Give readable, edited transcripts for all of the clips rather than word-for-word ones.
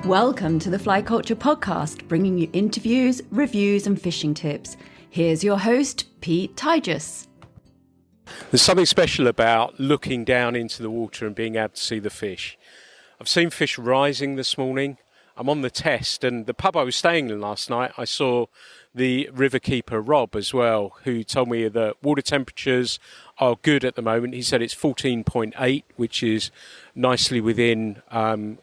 Welcome to the Fly Culture Podcast, bringing you interviews, reviews and fishing tips. Here's your host, Pete Tigers. There's something special about looking down into the water and being able to see the fish. I've seen fish rising this morning. I'm on the test, and the pub I was staying in last night, I saw the river keeper Rob as well, who told me that water temperatures are good at the moment. He said it's 14.8, which is nicely within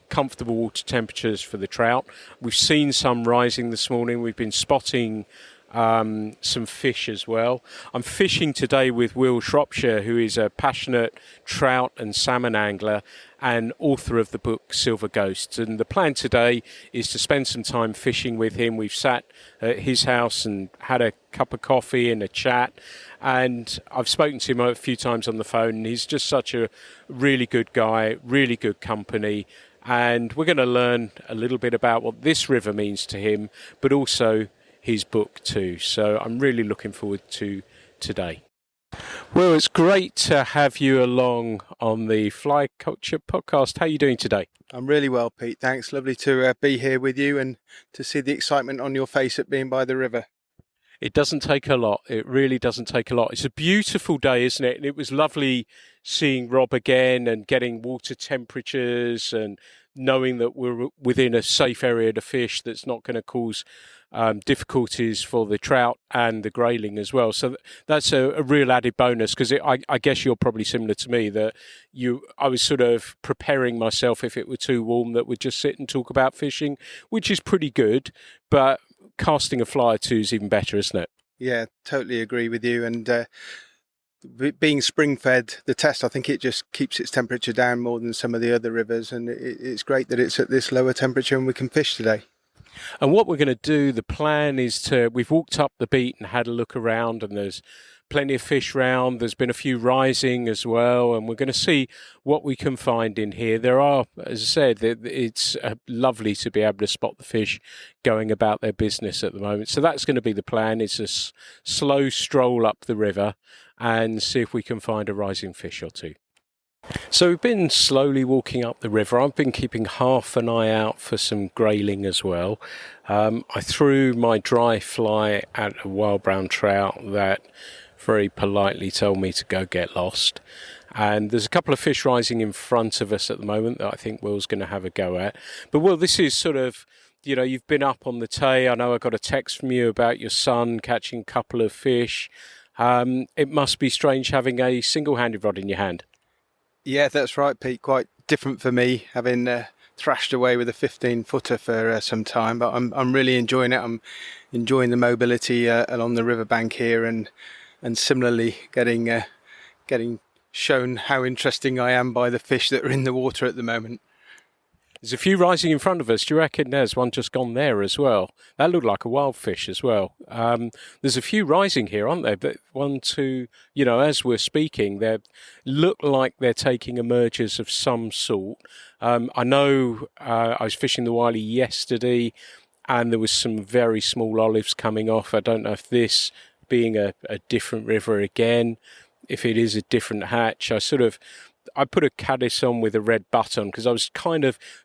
comfortable water temperatures for the trout. We've seen some rising this morning. We've been spotting some fish as well. I'm fishing today with Will Shropshire, who is a passionate trout and salmon angler and author of the book Silver Ghosts. And the plan today is to spend some time fishing with him. We've sat at his house and had a cup of coffee and a chat. And I've spoken to him a few times on the phone. And he's just such a really good guy, really good company. And we're going to learn a little bit about what this river means to him, but also his book too. So I'm really looking forward to today. Well, it's great to have you along on the Fly Culture Podcast. How are you doing today? I'm really well, Pete. Thanks. Lovely to be here with you and to see the excitement on your face at being by the river. It doesn't take a lot. It really doesn't take a lot. It's a beautiful day, isn't it? And it was lovely seeing Rob again and getting water temperatures and knowing that we're within a safe area to fish that's not going to cause difficulties for the trout and the grayling as well. So that's a real added bonus, because I guess you're probably similar to me, that I was sort of preparing myself if it were too warm that we'd just sit and talk about fishing, which is pretty good, but casting a fly or two is even better, isn't it? Yeah, totally agree with you. And being spring-fed, the test, I think it just keeps its temperature down more than some of the other rivers, and it's great that it's at this lower temperature and we can fish today. And what we're going to do, the plan is we've walked up the beat and had a look around, and there's plenty of fish round. There's been a few rising as well, and we're going to see what we can find in here. There are, as I said, it's lovely to be able to spot the fish going about their business at the moment. So that's going to be the plan. It's a slow stroll up the river and see if we can find a rising fish or two. So we've been slowly walking up the river. I've been keeping half an eye out for some grayling as well. I threw my dry fly at a wild brown trout that very politely told me to go get lost. And there's a couple of fish rising in front of us at the moment that I think Will's going to have a go at. But Will, this is sort of, you've been up on the Tay. I know I got a text from you about your son catching a couple of fish. It must be strange having a single-handed rod in your hand. Yeah, that's right, Pete. Quite different for me, having thrashed away with a 15-footer for some time. But I'm really enjoying it. I'm enjoying the mobility along the riverbank here, and similarly getting shown how interesting I am by the fish that are in the water at the moment. There's a few rising in front of us. Do you reckon there's one just gone there as well? That looked like a wild fish as well. There's a few rising here, aren't there? But one, two, as we're speaking, they look like they're taking emergers of some sort. I know I was fishing the Wiley yesterday and there was some very small olives coming off. I don't know if this being a different river again, if it is a different hatch. I put a caddis on with a red button because I was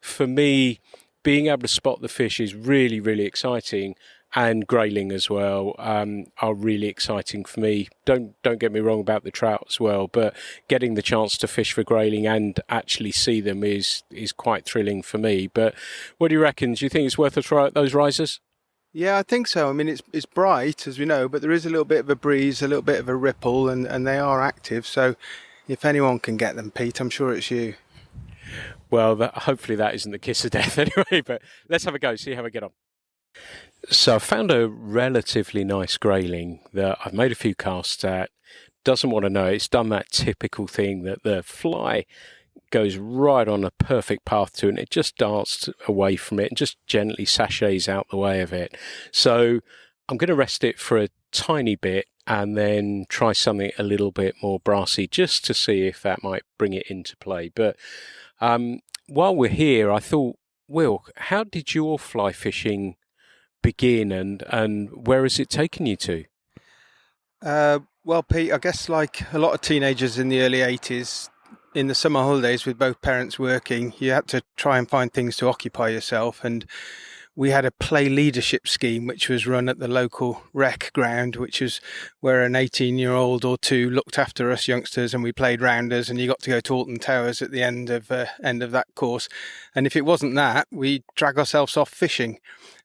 for me, being able to spot the fish is really, really exciting, and grayling as well are really exciting for me. Don't get me wrong about the trout as well, but getting the chance to fish for grayling and actually see them is quite thrilling for me. But what do you reckon? Do you think it's worth a try at those risers? Yeah, I think so. I mean, it's bright, as we know, but there is a little bit of a breeze, a little bit of a ripple, and they are active. So if anyone can get them, Pete, I'm sure it's you. Well, hopefully that isn't the kiss of death anyway, but let's have a go, see how we get on. So I found a relatively nice grayling that I've made a few casts at. Doesn't want to know. It's done that typical thing that the fly goes right on a perfect path to it, and it just darts away from it and just gently sachets out the way of it. So I'm going to rest it for a tiny bit and then try something a little bit more brassy just to see if that might bring it into play. But while we're here, I thought, Will, how did your fly fishing begin and where has it taken you to? Well, Pete, I guess like a lot of teenagers in the early 80s, in the summer holidays with both parents working, you had to try and find things to occupy yourself. And we had a play leadership scheme, which was run at the local rec ground, which is where an 18-year-old or two looked after us youngsters, and we played rounders, and you got to go to Alton Towers at the end of that course. And if it wasn't that, we'd drag ourselves off fishing.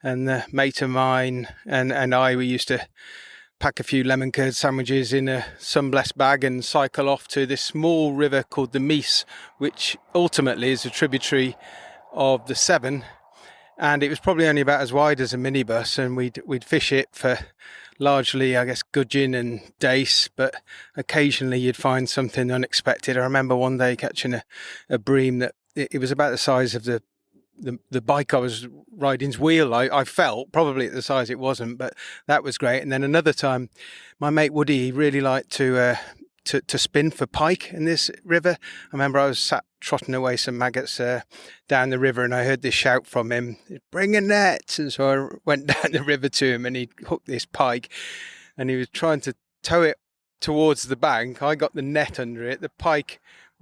And a mate of mine and I, we used to pack a few lemon curd sandwiches in a sunblessed bag and cycle off to this small river called the Meese, which ultimately is a tributary of the Severn. And it was probably only about as wide as a minibus, and we'd fish it for largely, I guess, gudgeon and dace, but occasionally you'd find something unexpected. I remember one day catching a bream that it was about the size of the bike I was riding's wheel. I felt probably at the size it wasn't, but that was great. And then another time, my mate Woody, he really liked to spin for pike in this river. I remember I was sat trotting away some maggots down the river, and I heard this shout from him, "Bring a net!" And so I went down the river to him, and he hooked this pike, and he was trying to tow it towards the bank. I got the net under it. The pike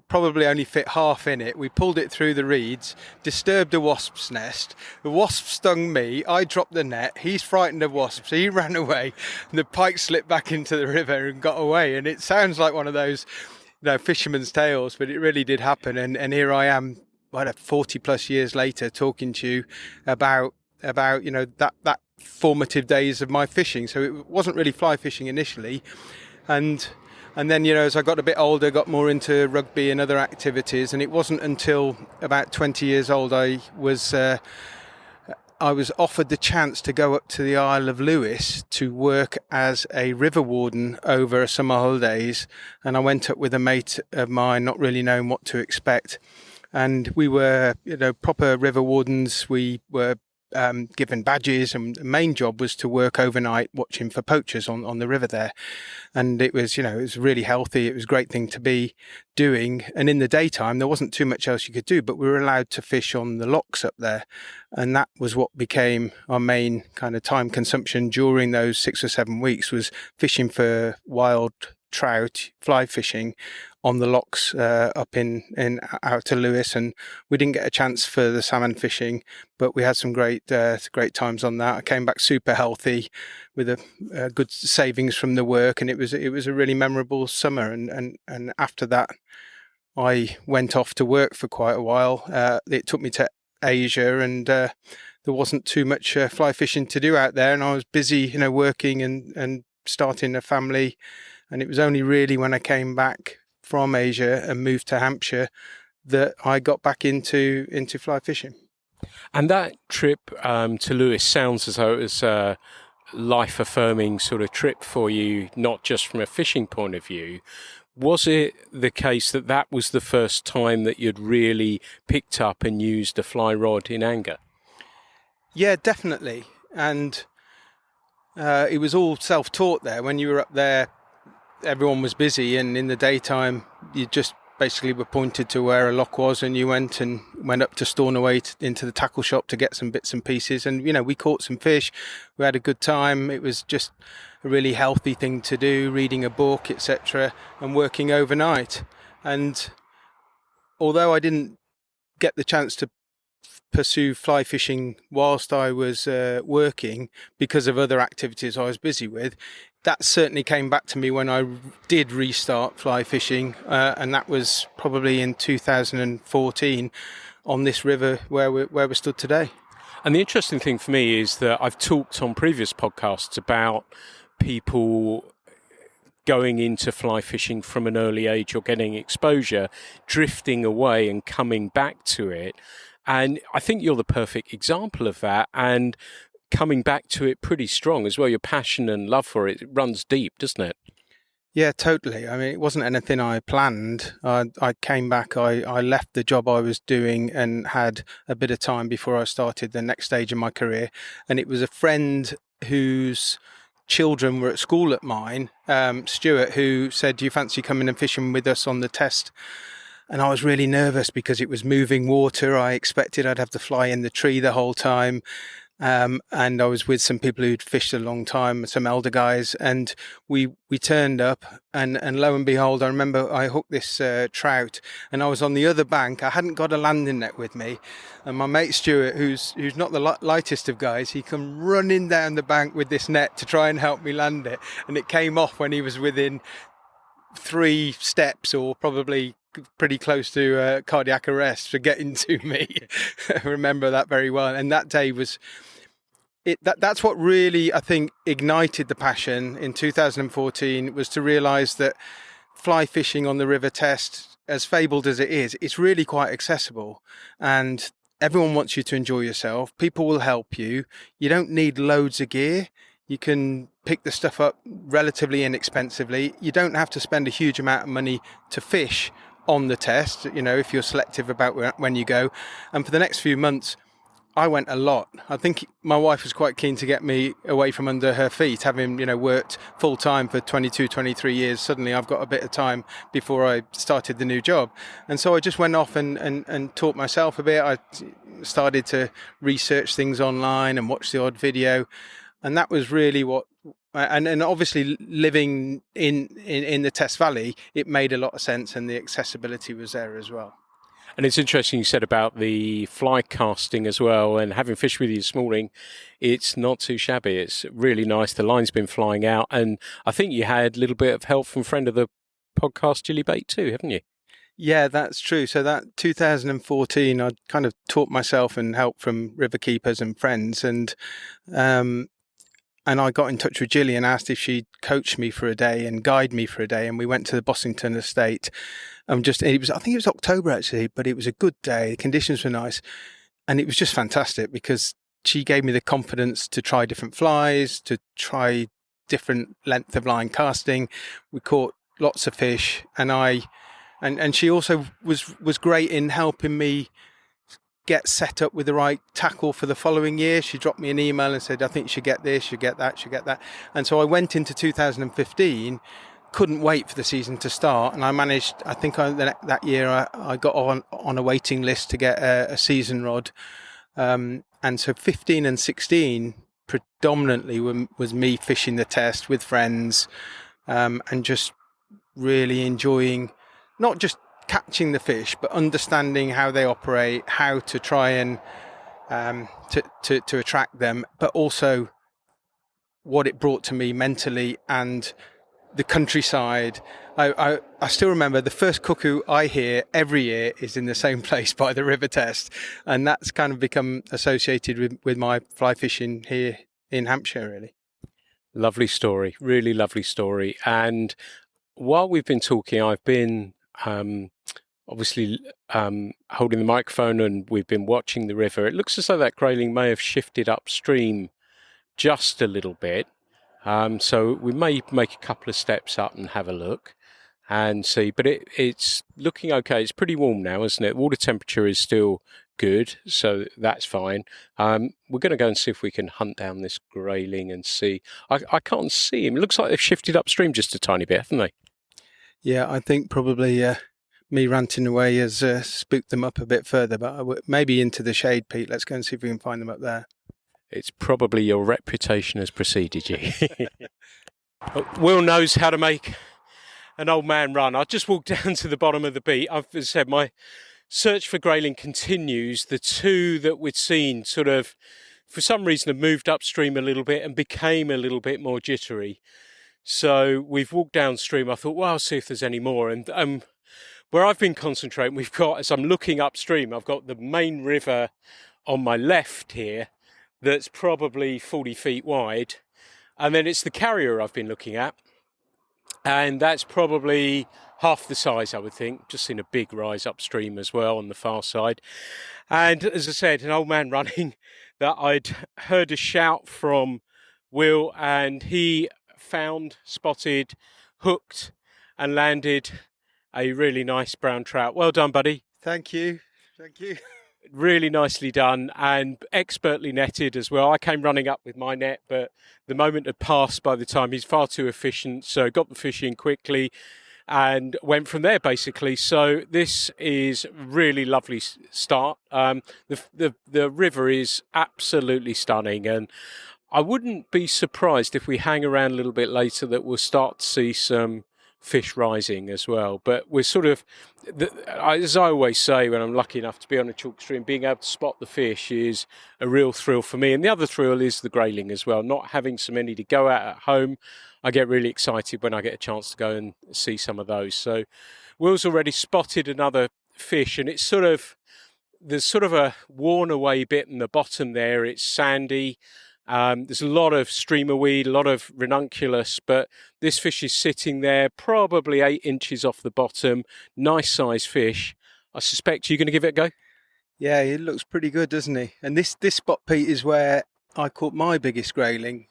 probably only fit half in it. We pulled it through the reeds, disturbed a wasp's nest. The wasp stung me. I dropped the net. He's frightened of wasps, so he ran away. And the pike slipped back into the river and got away. And it sounds like one of those, fisherman's tales, but it really did happen. And here I am, 40 plus years later, talking to you about that formative days of my fishing. So it wasn't really fly fishing initially, and then, as I got a bit older, got more into rugby and other activities. And it wasn't until about 20 years old I was offered the chance to go up to the Isle of Lewis to work as a river warden over summer holidays. And I went up with a mate of mine, not really knowing what to expect. And we were, proper river wardens. We were given badges, and the main job was to work overnight watching for poachers on the river there. And it was, it was really healthy. It was a great thing to be doing. And in the daytime, there wasn't too much else you could do, but we were allowed to fish on the locks up there. And that was what became our main kind of time consumption during those 6 or 7 weeks, was fishing for wild trout, fly fishing on the locks up in out to Lewis. And we didn't get a chance for the salmon fishing, but we had some great times on that. I came back super healthy with a good savings from the work, and it was a really memorable summer. And after that, I went off to work for quite a while. It took me to Asia, and there wasn't too much fly fishing to do out there, and I was busy, working and starting a family. And it was only really when I came back from Asia and moved to Hampshire that I got back into fly fishing. And that trip to Lewis sounds as though it was a life-affirming sort of trip for you, not just from a fishing point of view. Was it the case that was the first time that you'd really picked up and used a fly rod in anger? Yeah, definitely. And it was all self-taught there. When you were up there, everyone was busy, and in the daytime you just basically were pointed to where a lock was, and you went up to Stornoway into the tackle shop to get some bits and pieces. And we caught some fish, we had a good time. It was just a really healthy thing to do, reading a book, etc., and working overnight. And although I didn't get the chance to pursue fly fishing whilst I was working because of other activities I was busy with, that certainly came back to me when I did restart fly fishing, and that was probably in 2014 on this river where we stood today. And the interesting thing for me is that I've talked on previous podcasts about people going into fly fishing from an early age or getting exposure, drifting away and coming back to it. And I think you're the perfect example of that, and coming back to it pretty strong as well. Your passion and love for it runs deep, doesn't it? Yeah, totally. I mean, it wasn't anything I planned. I came back, I left the job I was doing and had a bit of time before I started the next stage of my career. And it was a friend whose children were at school at mine, Stuart, who said, "Do you fancy coming and fishing with us on the test?" And I was really nervous because it was moving water. I expected I'd have to fly in the tree the whole time. and I was with some people who'd fished a long time, some elder guys, and we turned up, and lo and behold, I remember I hooked this trout, and I was on the other bank. I hadn't got a landing net with me, and my mate Stuart, who's not the lightest of guys, he come running down the bank with this net to try and help me land it, and it came off when he was within 3 steps, or probably pretty close to cardiac arrest for getting to me. I remember that very well. And that day was that's what really, I think, ignited the passion in 2014, was to realise that fly fishing on the River Test, as fabled as it is, it's really quite accessible, and everyone wants you to enjoy yourself. People will help you. You don't need loads of gear. You can pick the stuff up relatively inexpensively. You don't have to spend a huge amount of money to fish on the test, if you're selective about when you go. And for the next few months, I went a lot. I think my wife was quite keen to get me away from under her feet, having, worked full time for 22, 23 years. Suddenly I've got a bit of time before I started the new job. And so I just went off and taught myself a bit. I started to research things online and watch the odd video. And that was really what, and obviously living in the Test Valley, it made a lot of sense, and the accessibility was there as well. And it's interesting you said about the fly casting as well, and having fished with you this morning, it's not too shabby. It's really nice. The line's been flying out, and I think you had a little bit of help from friend of the podcast, Gilly Bait too, haven't you? Yeah, that's true. So that 2014, I kind of taught myself and help from river keepers and friends, and I got in touch with Gilly and asked if she'd coach me for a day and guide me for a day. And we went to the Bossington estate. I think it was October actually, but it was a good day. The conditions were nice. And it was just fantastic because she gave me the confidence to try different flies, to try different length of line casting. We caught lots of fish, and she also was great in helping me get set up with the right tackle for the following year. She dropped me an email and said, I think you should get this, you should get that, you should get that. And so I went into 2015, couldn't wait for the season to start. And I managed, I think that year I got on a waiting list to get a season rod. And so 15 and 16 predominantly was me fishing the test with friends, and just really enjoying not just catching the fish, but understanding how they operate, how to try and to attract them, but also what it brought to me mentally and the countryside. I still remember the first cuckoo I hear every year is in the same place by the River Test, and that's kind of become associated with my fly fishing here in Hampshire, really. Lovely story, really lovely story. And while we've been talking, I've been obviously holding the microphone, and we've been watching the river. It looks as though that grayling may have shifted upstream just a little bit. So we may make a couple of steps up and have a look and see. But it's looking okay. It's pretty warm now, isn't it? Water temperature is still good, so that's fine. We're going to go and see if we can hunt down this grayling and see. I can't see him. It looks like they've shifted upstream just a tiny bit, haven't they? Yeah, I think probably me ranting away has spooked them up a bit further, but maybe into the shade, Pete. Let's go and see if we can find them up there. It's probably your reputation has preceded you. Will knows how to make an old man run. I just walked down to the bottom of the beat. I've said my search for grayling continues. The two that we'd seen sort of, for some reason, have moved upstream a little bit and became a little bit more jittery. So we've walked downstream. I thought, well, I'll see if there's any more. And where I've been concentrating, we've got, as I'm looking upstream, I've got the main river on my left here that's probably 40 feet wide. And then it's the carrier I've been looking at. And that's probably half the size, I would think. Just seen a big rise upstream as well on the far side. And as I said, an old man running, that I'd heard a shout from Will, and he found, spotted, hooked and landed a really nice brown trout. Well done, buddy. Thank you. Really nicely done and expertly netted as well. I came running up with my net, but the moment had passed by the time. He's far too efficient, so got the fish in quickly and went from there basically. So this is really lovely start. The river is absolutely stunning, and I wouldn't be surprised if we hang around a little bit later that we'll start to see some fish rising as well. But we're sort of, as I always say when I'm lucky enough to be on a chalk stream, being able to spot the fish is a real thrill for me. And the other thrill is the grayling as well. Not having so many to go at home, I get really excited when I get a chance to go and see some of those. So Will's already spotted another fish, and it's there's sort of a worn away bit in the bottom there. It's sandy. There's a lot of streamer weed, a lot of ranunculus, but this fish is sitting there probably 8 inches off the bottom. Nice size fish. I suspect you're going to give it a go? Yeah, he looks pretty good, doesn't he? And this spot, Pete, is where I caught my biggest grayling,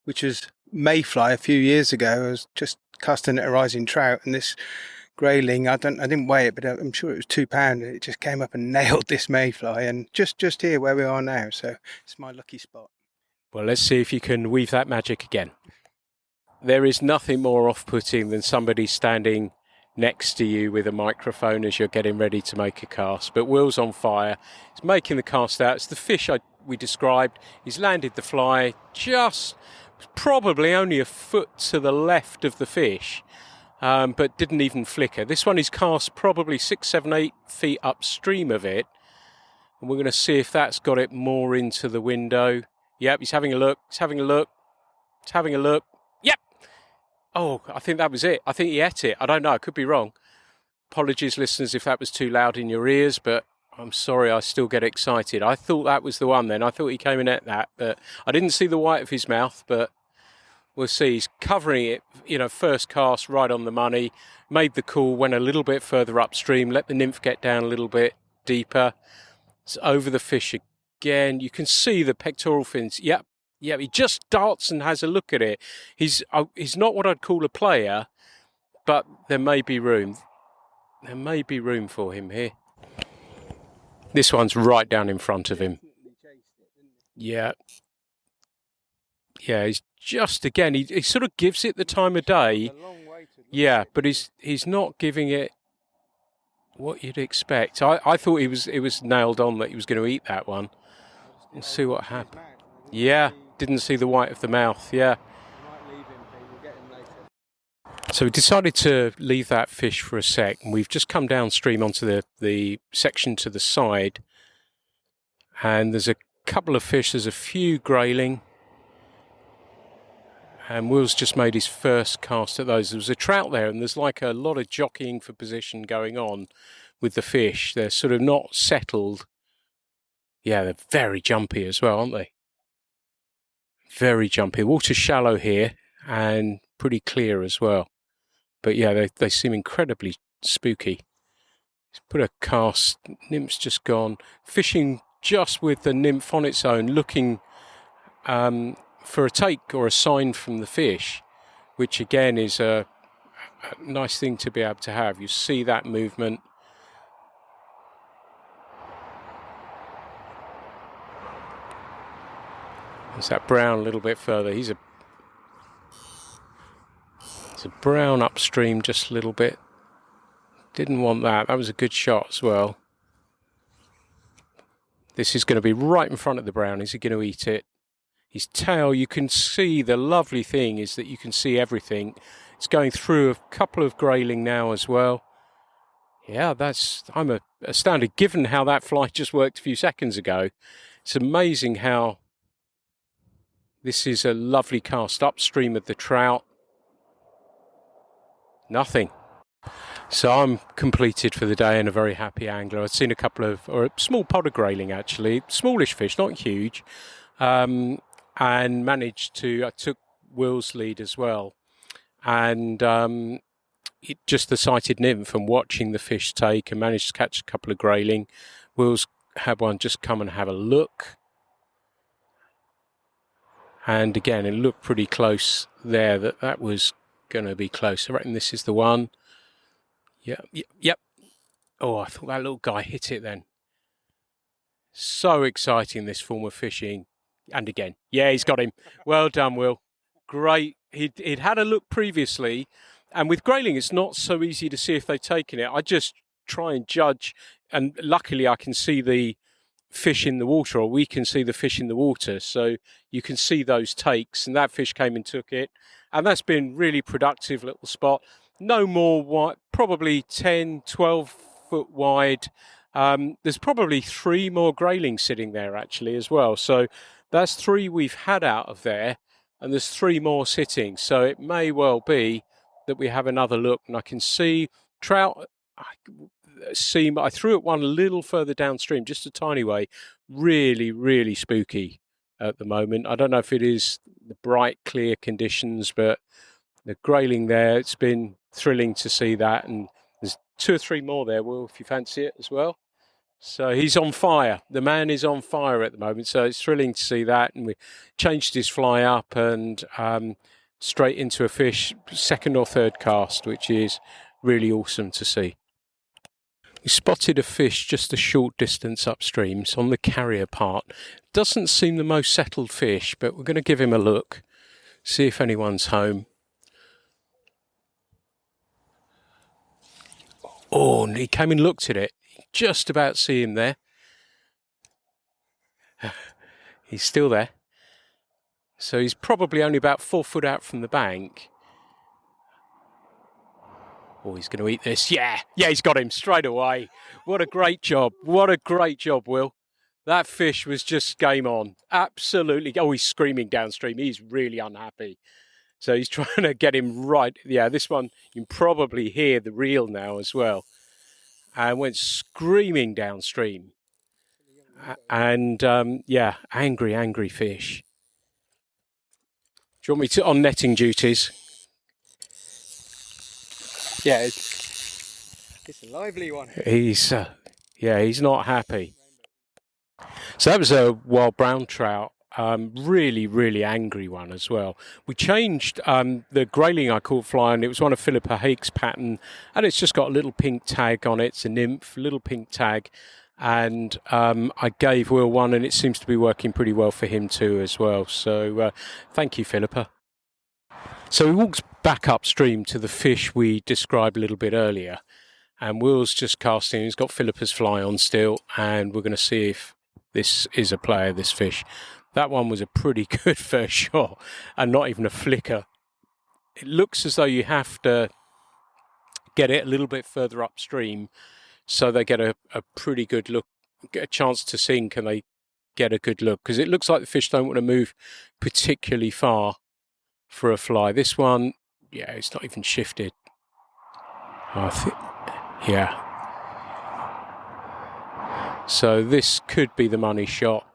which was mayfly a few years ago. I was just casting at a rising trout, and this grayling, I didn't weigh it, but I'm sure it was £2, and it just came up and nailed this mayfly, and just here where we are now. So it's my lucky spot. Well, let's see if you can weave that magic again. There is nothing more off-putting than somebody standing next to you with a microphone as you're getting ready to make a cast. But Will's on fire. He's making the cast out. It's the fish we described. He's landed the fly just probably only a foot to the left of the fish, but didn't even flicker. This one is cast probably 6, 7, 8 feet upstream of it. And we're going to see if that's got it more into the window. Yep, he's having a look. He's having a look. He's having a look. Yep. Oh, I think that was it. I think he ate it. I don't know. I could be wrong. Apologies, listeners, if that was too loud in your ears, but I'm sorry, I still get excited. I thought that was the one then. I thought he came in at that, but I didn't see the white of his mouth, but we'll see. He's covering it, first cast right on the money. Made the call, went a little bit further upstream, let the nymph get down a little bit deeper. It's over the fish again. You can see the pectoral fins. Yep, he just darts and has a look at it. He's not what I'd call a player, but there may be room. There may be room for him here. This one's right down in front of him. Yeah. Yeah, he's just, again, he sort of gives it the time of day. Yeah, but he's not giving it what you'd expect. I thought it was nailed on that he was going to eat that one. We'll see what happened. Yeah, didn't see the white of the mouth, yeah. So we decided to leave that fish for a sec, and we've just come downstream onto the section to the side, and there's a couple of fish, there's a few grayling, and Will's just made his first cast at those. There was a trout there, and there's like a lot of jockeying for position going on with the fish. They're sort of not settled. Yeah, they're very jumpy as well, aren't they? Very jumpy. Water's shallow here and pretty clear as well. But yeah, they seem incredibly spooky. He's put a cast, nymph's just gone. Fishing just with the nymph on its own, looking for a take or a sign from the fish, which again is a nice thing to be able to have. You see that movement. There's that brown a little bit further. It's a brown upstream just a little bit. Didn't want that. That was a good shot as well. This is going to be right in front of the brown. Is he going to eat it? His tail, you can see, the lovely thing is that you can see everything. It's going through a couple of grayling now as well. Yeah, I'm astounded given how that fly just worked a few seconds ago. It's amazing how this is a lovely cast upstream of the trout. Nothing. So I'm completed for the day and a very happy angler. I've seen or a small pod of grayling actually, smallish fish, not huge, and I took Will's lead as well. And just the sighted nymph and watching the fish take, and managed to catch a couple of grayling. Will's had one just come and have a look. And again, it looked pretty close there that was going to be close. I reckon this is the one. Yep. Oh, I thought that little guy hit it then. So exciting, this form of fishing. And again, yeah, he's got him. Well done, Will. Great. He'd had a look previously, And with grayling, it's not so easy to see if they've taken it. I just try and judge, and luckily I can see the fish in the water, or we can see the fish in the water, so you can see those takes, and that fish came and took it, and that's been really productive little spot. No more wide, probably 10, 12 foot wide. There's probably 3 more graylings sitting there actually as well, so that's 3 we've had out of there, and there's 3 more sitting, so it may well be that we have another look. And I can see trout. I threw at one a little further downstream, just a tiny way. Really, really spooky at the moment. I don't know if it is the bright, clear conditions, but the grayling there, it's been thrilling to see that. And there's 2 or 3 more there, Will, if you fancy it as well. So he's on fire. The man is on fire at the moment. So it's thrilling to see that. And we changed his fly up and straight into a fish, 2nd or 3rd cast, which is really awesome to see. We spotted a fish just a short distance upstream, so on the carrier part. Doesn't seem the most settled fish, but we're going to give him a look, see if anyone's home. Oh, and he came and looked at it. Just about see him there. He's still there. So he's probably only about 4 foot out from the bank. Oh, he's going to eat this. Yeah, he's got him straight away. What a great job. What a great job, Will. That fish was just game on. Absolutely. Oh, he's screaming downstream. He's really unhappy. So he's trying to get him right. Yeah, this one, you can probably hear the reel now as well. And went screaming downstream. And, angry fish. Do you want me to, on netting duties? Yeah, it's a lively one. He's not happy. So that was a wild brown trout, really, really angry one as well. We changed the grayling I caught flying. It was one of Philippa Hake's pattern, and it's just got a little pink tag on it. It's a nymph, little pink tag. And I gave Will one, and it seems to be working pretty well for him too as well. So thank you, Philippa. So we walked back upstream to the fish we described a little bit earlier, and Will's just casting. He's got Philippa's fly on still, and we're going to see if this is a player, this fish. That one was a pretty good first shot, and not even a flicker. It looks as though you have to get it a little bit further upstream so they get a pretty good look, get a chance to sink, and they get a good look, because it looks like the fish don't want to move particularly far for a fly. This one, it's not even shifted. So this could be the money shot.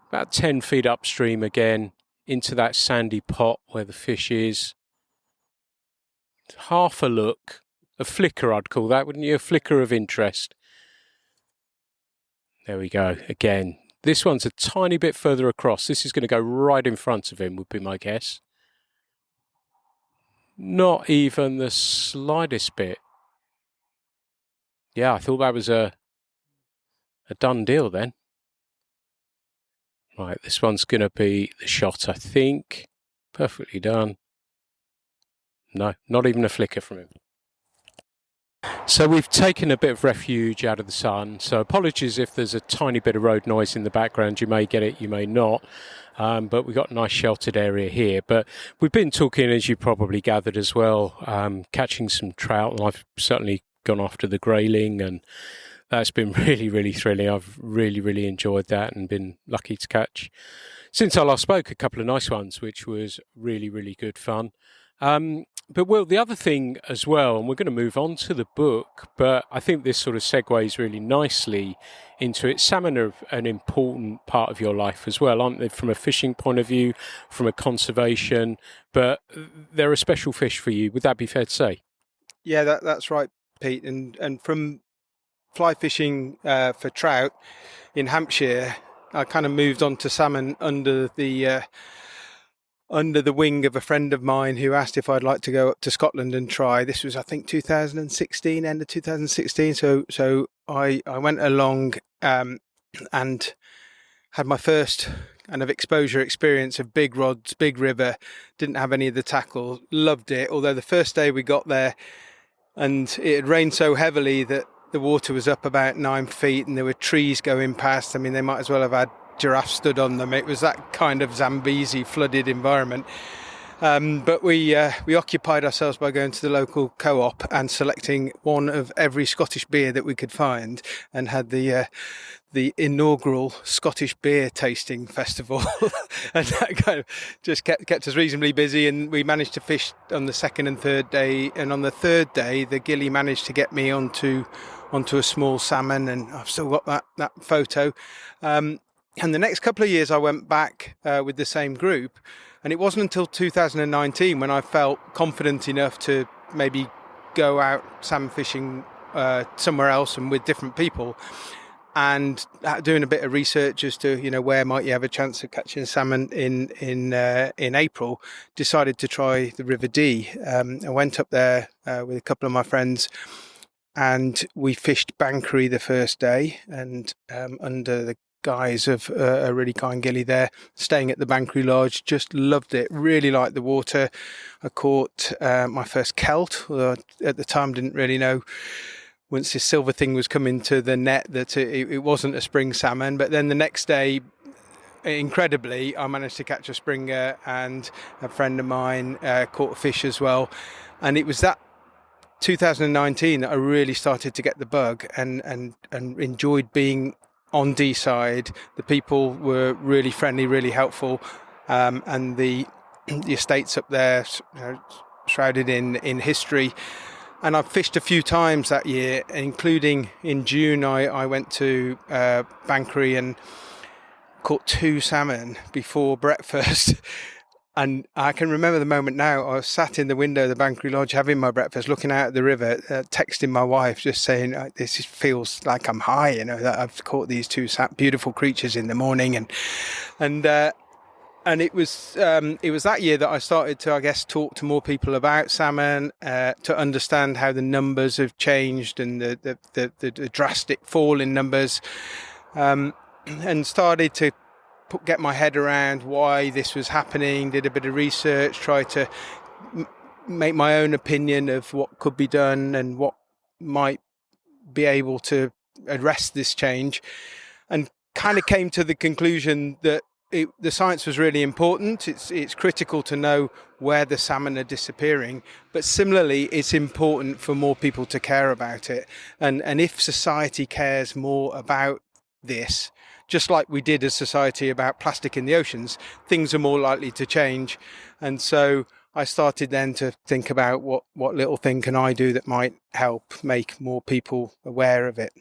About 10 feet upstream again, into that sandy pot where the fish is. Half a look, a flicker I'd call that, wouldn't you? A flicker of interest. There we go, again. This one's a tiny bit further across. This is going to go right in front of him, would be my guess. Not even the slightest bit. Yeah, I thought that was a done deal then. Right, this one's going to be the shot, I think. Perfectly done. No, not even a flicker from him. So we've taken a bit of refuge out of the sun. So apologies if there's a tiny bit of road noise in the background. You may get it, you may not. But we've got a nice sheltered area here. But we've been talking, as you probably gathered as well, catching some trout. And I've certainly gone after the grayling, and that's been really, really thrilling. I've really, really enjoyed that and been lucky to catch, since I last spoke, a couple of nice ones, which was really, really good fun. But Will, the other thing as well, and we're going to move on to the book, but I think this sort of segues really nicely into it. Salmon are an important part of your life as well, aren't they? From a fishing point of view, from a conservation, but they're a special fish for you. Would that be fair to say? Yeah, that's right, Pete. And from fly fishing for trout in Hampshire, I kind of moved on to salmon under the wing of a friend of mine who asked if I'd like to go up to Scotland and try. This was, I think, 2016, end of 2016. So I went along and had my first kind of exposure experience of big rods, big river, didn't have any of the tackle, loved it. Although the first day we got there and it had rained so heavily that the water was up about 9 feet and there were trees going past. I mean, they might as well have had giraffes stood on them. It was that kind of Zambezi flooded environment. But we occupied ourselves by going to the local co-op and selecting one of every Scottish beer that we could find, and had the inaugural Scottish beer tasting festival. And that kind of just kept us reasonably busy, and we managed to fish on the second and third day. And on the third day, the gilly managed to get me onto a small salmon, and I've still got that photo. And the next couple of years I went back with the same group. And it wasn't until 2019 when I felt confident enough to maybe go out salmon fishing somewhere else and with different people, and doing a bit of research as to, where might you have a chance of catching salmon in April, decided to try the River Dee. I went up there with a couple of my friends, and we fished Bankery the first day, and under the guys of a really kind gilly there, staying at the Bankery Lodge, just loved it, really liked the water. I caught my first kelt, although at the time didn't really know, once this silver thing was coming to the net, that it wasn't a spring salmon. But then the next day, incredibly, I managed to catch a springer, and a friend of mine caught a fish as well. And it was that 2019 that I really started to get the bug and enjoyed being on Dee side. The people were really friendly, really helpful, and the estates up there, shrouded in history. And I've fished a few times that year, including in June. I went to Bankery and caught 2 salmon before breakfast. And I can remember the moment now. I was sat in the window of the Bankery Lodge having my breakfast, looking out at the river, texting my wife, just saying, this feels like I'm high, that I've caught these 2 beautiful creatures in the morning. And it was that year that I started to, I guess, talk to more people about salmon, to understand how the numbers have changed and the drastic fall in numbers, and started to get my head around why this was happening. Did a bit of research, tried to make my own opinion of what could be done and what might be able to address this change, and kind of came to the conclusion that the science was really important. It's critical to know where the salmon are disappearing, but similarly it's important for more people to care about it, and if society cares more about this, just like we did as society about plastic in the oceans, things are more likely to change. And so I started then to think about what little thing can I do that might help make more people aware of it.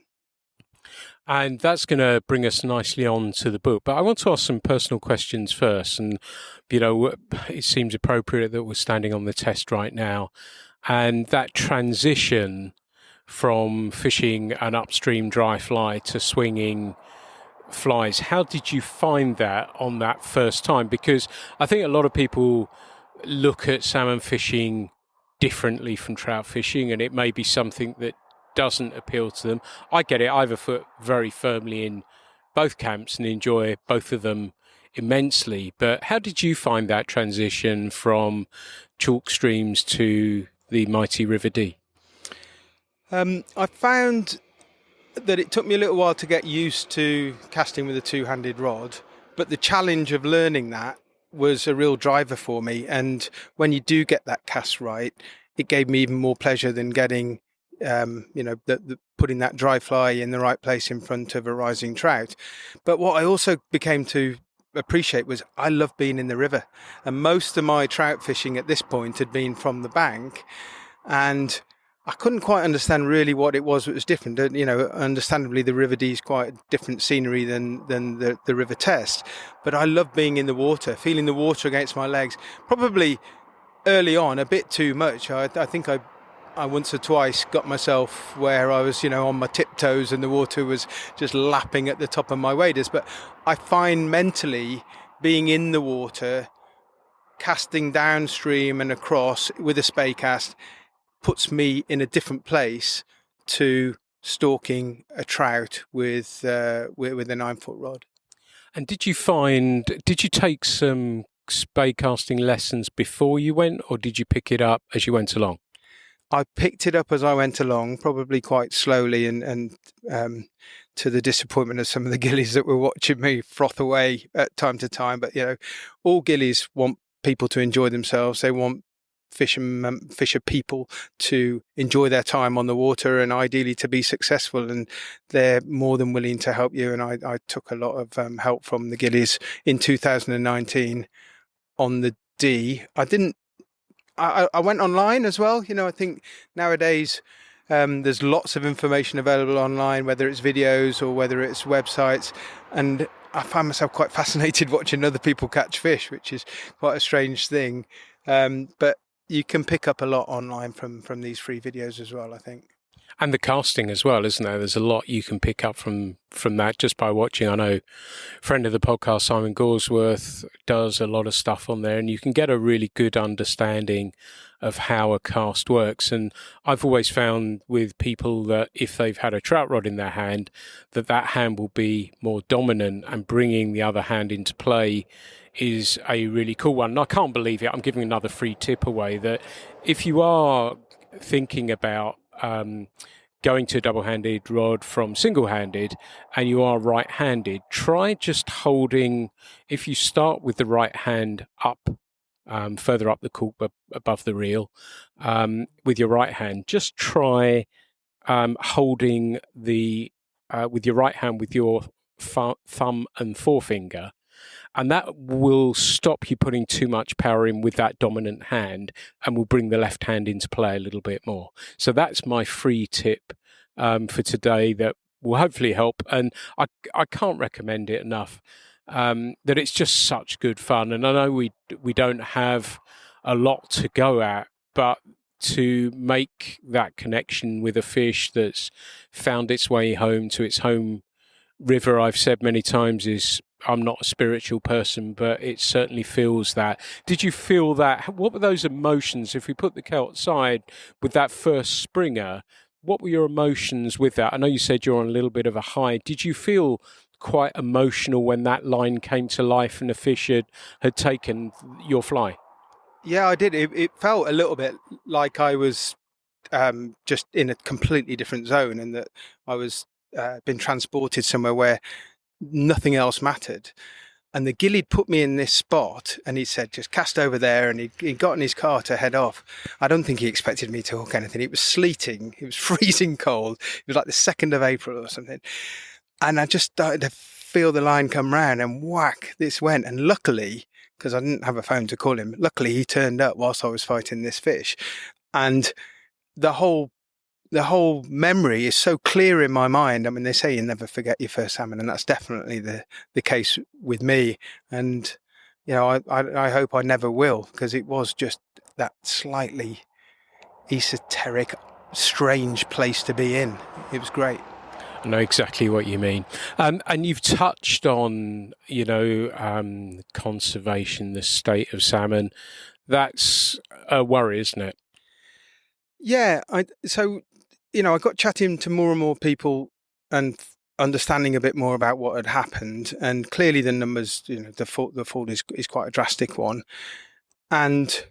And that's going to bring us nicely on to the book. But I want to ask some personal questions first. And, it seems appropriate that we're standing on the test right now. And that transition from fishing an upstream dry fly to swinging flies, how did you find that on that first time? Because I think a lot of people look at salmon fishing differently from trout fishing, and it may be something that doesn't appeal to them. I get it. I have a foot very firmly in both camps and enjoy both of them immensely. But how did you find that transition from chalk streams to the mighty River Dee? I found that it took me a little while to get used to casting with a 2-handed rod, but the challenge of learning that was a real driver for me. And when you do get that cast right, it gave me even more pleasure than getting, putting that dry fly in the right place in front of a rising trout. But what I also became to appreciate was I love being in the river. And most of my trout fishing at this point had been from the bank, and I couldn't quite understand really what it was that was different. Understandably, the River Dee is quite different scenery than the River Test. But I love being in the water, feeling the water against my legs. Probably early on, a bit too much. I think I once or twice got myself where I was, on my tiptoes and the water was just lapping at the top of my waders. But I find mentally being in the water, casting downstream and across with a spey cast, puts me in a different place to stalking a trout with a 9-foot rod. And did you take some spey casting lessons before you went, or did you pick it up as you went along? I picked it up as I went along, probably quite slowly, and to the disappointment of some of the gillies that were watching me froth away at time to time. But all gillies want people to enjoy themselves. They want fisher people to enjoy their time on the water and ideally to be successful, and they're more than willing to help you. And I took a lot of help from the gillies in 2019 on the D. I went online as well. I think nowadays there's lots of information available online, whether it's videos or whether it's websites. And I find myself quite fascinated watching other people catch fish, which is quite a strange thing. But you can pick up a lot online from these free videos as well, I think. And the casting as well, isn't there? There's a lot you can pick up from that just by watching. I know a friend of the podcast, Simon Gorsworth, does a lot of stuff on there, and you can get a really good understanding of how a cast works. And I've always found with people that if they've had a trout rod in their hand, that hand will be more dominant, and bringing the other hand into play is a really cool one. And I can't believe it. I'm giving another free tip away that if you are thinking about going to a double-handed rod from single-handed and you are right-handed, try just holding, if you start with the right hand up, further up the cork above the reel, with your right hand, just try holding with your right hand with your thumb and forefinger, and that will stop you putting too much power in with that dominant hand and will bring the left hand into play a little bit more. So that's my free tip for today that will hopefully help. And I can't recommend it enough, that it's just such good fun. And I know we don't have a lot to go at, but to make that connection with a fish that's found its way home to its home river, I've said many times, is I'm not a spiritual person, but it certainly feels that. Did you feel that? What were those emotions? If we put the Celt aside with that first springer, what were your emotions with that? I know you said you're on a little bit of a high. Did you feel quite emotional when that line came to life and the fish had taken your fly? Yeah, I did. It felt a little bit like I was just in a completely different zone, and that I was been transported somewhere where nothing else mattered. And the gillied put me in this spot, and he said, just cast over there, and he got in his car to head off. I don't think he expected me to hook anything. It was sleeting. It was freezing cold. It was like the 2nd of April or something. And I just started to feel the line come round, and whack, this went. And luckily, because I didn't have a phone to call him, luckily he turned up whilst I was fighting this fish. And the whole memory is so clear in my mind. I mean, they say you never forget your first salmon, and that's definitely the case with me. And, I hope I never will, because it was just that slightly esoteric, strange place to be in. It was great. I know exactly what you mean. And you've touched on, conservation, the state of salmon. That's a worry, isn't it? Yeah. I got chatting to more and more people and understanding a bit more about what had happened. And clearly the numbers, the fall is quite a drastic one. And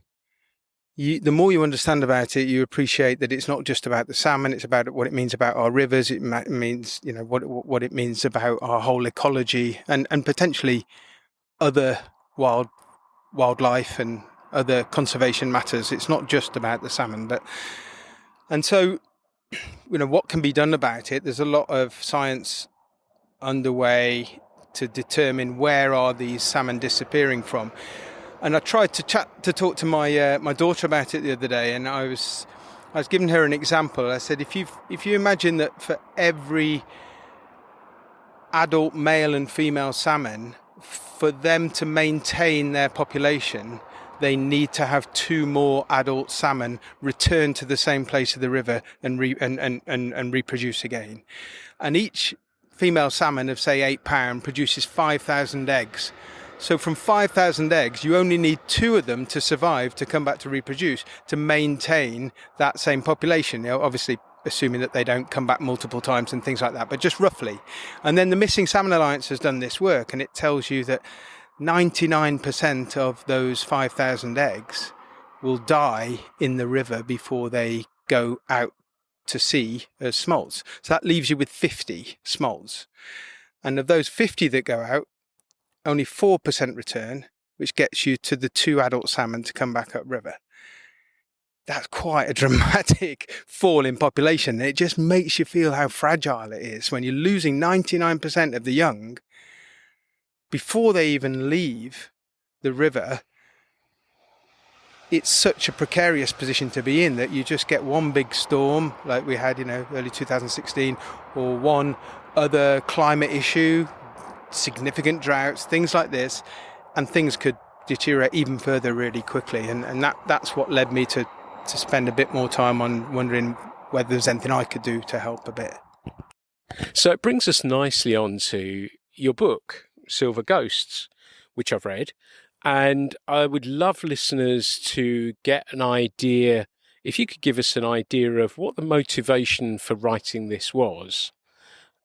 the more you understand about it, you appreciate that it's not just about the salmon. It's about what it means about our rivers. It means, what it means about our whole ecology and potentially other wildlife and other conservation matters. It's not just about the salmon, and so, what can be done about it? There's a lot of science underway to determine where are these salmon disappearing from. And I tried to talk to my daughter about it the other day, and I was giving her an example. I said, if you imagine that for every adult male and female salmon, for them to maintain their population, they need to have 2 more adult salmon return to the same place of the river and reproduce again. And each female salmon of, say, 8 pound produces 5,000 eggs. So from 5,000 eggs, you only need 2 of them to survive, to come back to reproduce, to maintain that same population. Obviously, assuming that they don't come back multiple times and things like that, but just roughly. And then the Missing Salmon Alliance has done this work, and it tells you that 99% of those 5,000 eggs will die in the river before they go out to sea as smolts. So that leaves you with 50 smolts. And of those 50 that go out, only 4% return, which gets you to the 2 adult salmon to come back upriver. That's quite a dramatic fall in population. And it just makes you feel how fragile it is when you're losing 99% of the young before they even leave the river. It's such a precarious position to be in that you just get one big storm like we had, early 2016, or one other climate issue, significant droughts, things like this, and things could deteriorate even further really quickly. And that's what led me to spend a bit more time on wondering whether there's anything I could do to help a bit. So it brings us nicely on to your book, Silver Ghosts, which I've read. And I would love listeners to get an idea, if you could give us an idea of what the motivation for writing this was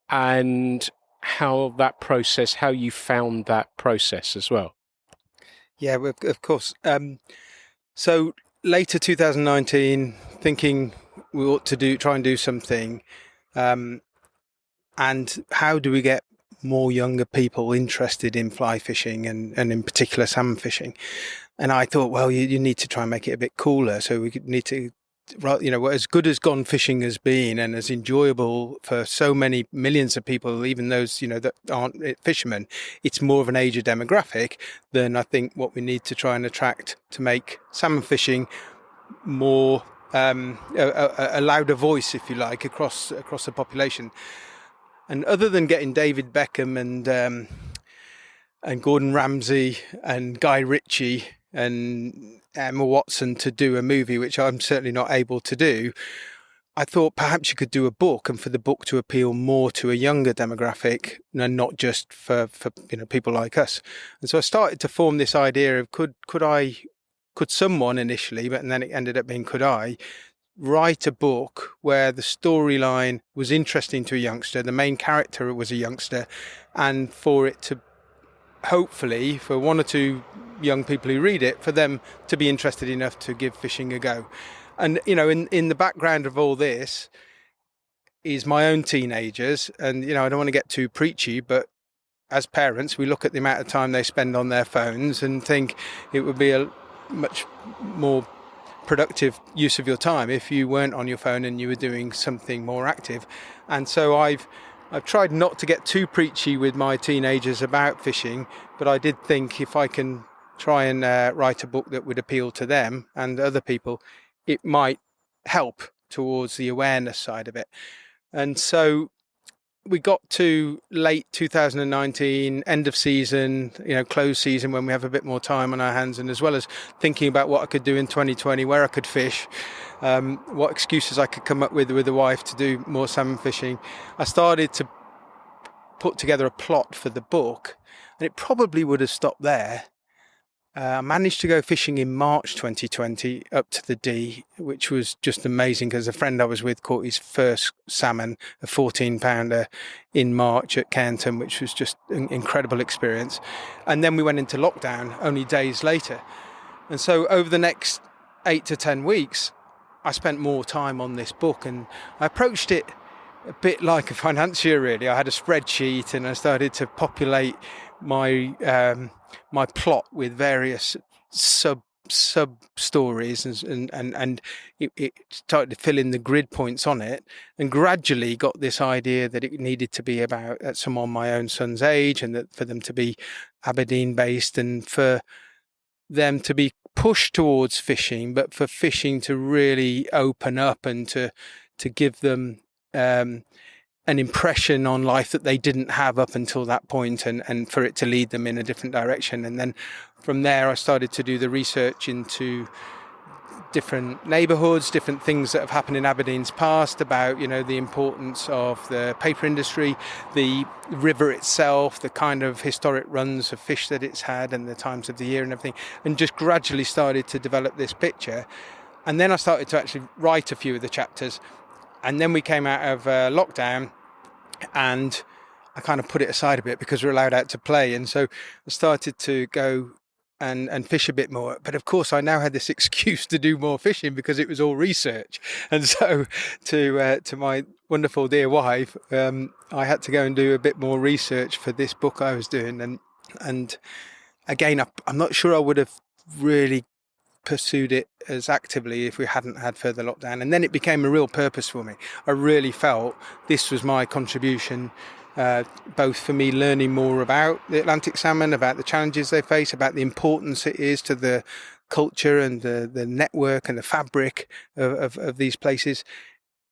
and how you found that process as well. Yeah, of course. So later 2019, thinking we ought to try and do something. And how do we get more younger people interested in fly fishing and in particular salmon fishing? And I thought, well, you need to try and make it a bit cooler. So we need to, as good as gone fishing has been and as enjoyable for so many millions of people, even those, that aren't fishermen, it's more of an age demographic than I think what we need to try and attract to make salmon fishing more a louder voice, if you like, across the population. And other than getting David Beckham and Gordon Ramsay and Guy Ritchie and Emma Watson to do a movie, which I'm certainly not able to do, I thought perhaps you could do a book, and for the book to appeal more to a younger demographic and not just for people like us. And so I started to form this idea of could someone initially, and then it ended up being could I write a book where the storyline was interesting to a youngster, the main character was a youngster, and for it to hopefully, for one or two young people who read it, for them to be interested enough to give fishing a go. And in the background of all this is my own teenagers, and I don't want to get too preachy, but as parents we look at the amount of time they spend on their phones and think it would be a much more productive use of your time if you weren't on your phone and you were doing something more active. And so I've tried not to get too preachy with my teenagers about fishing, but I did think if I can try and write a book that would appeal to them and other people, it might help towards the awareness side of it. And so we got to late 2019, end of season, close season, when we have a bit more time on our hands, and as well as thinking about what I could do in 2020, where I could fish, what excuses I could come up with the wife to do more salmon fishing, I started to put together a plot for the book, and it probably would have stopped there. I managed to go fishing in March 2020 up to the Dee, which was just amazing because a friend I was with caught his first salmon, a 14-pounder, in March at Cairnton, which was just an incredible experience. And then we went into lockdown only days later. And so over the next 8 to 10 weeks, I spent more time on this book, and I approached it a bit like a financier, really. I had a spreadsheet and I started to populate my plot with various sub stories, and it started to fill in the grid points on it, and gradually got this idea that it needed to be about someone my own son's age, and that for them to be Aberdeen based, and for them to be pushed towards fishing, but for fishing to really open up and to give them an impression on life that they didn't have up until that point, and for it to lead them in a different direction. And then from there I started to do the research into different neighbourhoods, different things that have happened in Aberdeen's past about, the importance of the paper industry, the river itself, the kind of historic runs of fish that it's had and the times of the year and everything, and just gradually started to develop this picture. And then I started to actually write a few of the chapters. And then we came out of lockdown, and I kind of put it aside a bit because we're allowed out to play. And so I started to go and fish a bit more. But of course, I now had this excuse to do more fishing because it was all research. And so to my wonderful dear wife, I had to go and do a bit more research for this book I was doing. And again, I'm not sure I would have really pursued it as actively if we hadn't had further lockdown. And then it became a real purpose for me. I really felt this was my contribution, both for me learning more about the Atlantic salmon, about the challenges they face, about the importance it is to the culture and the network and the fabric of these places.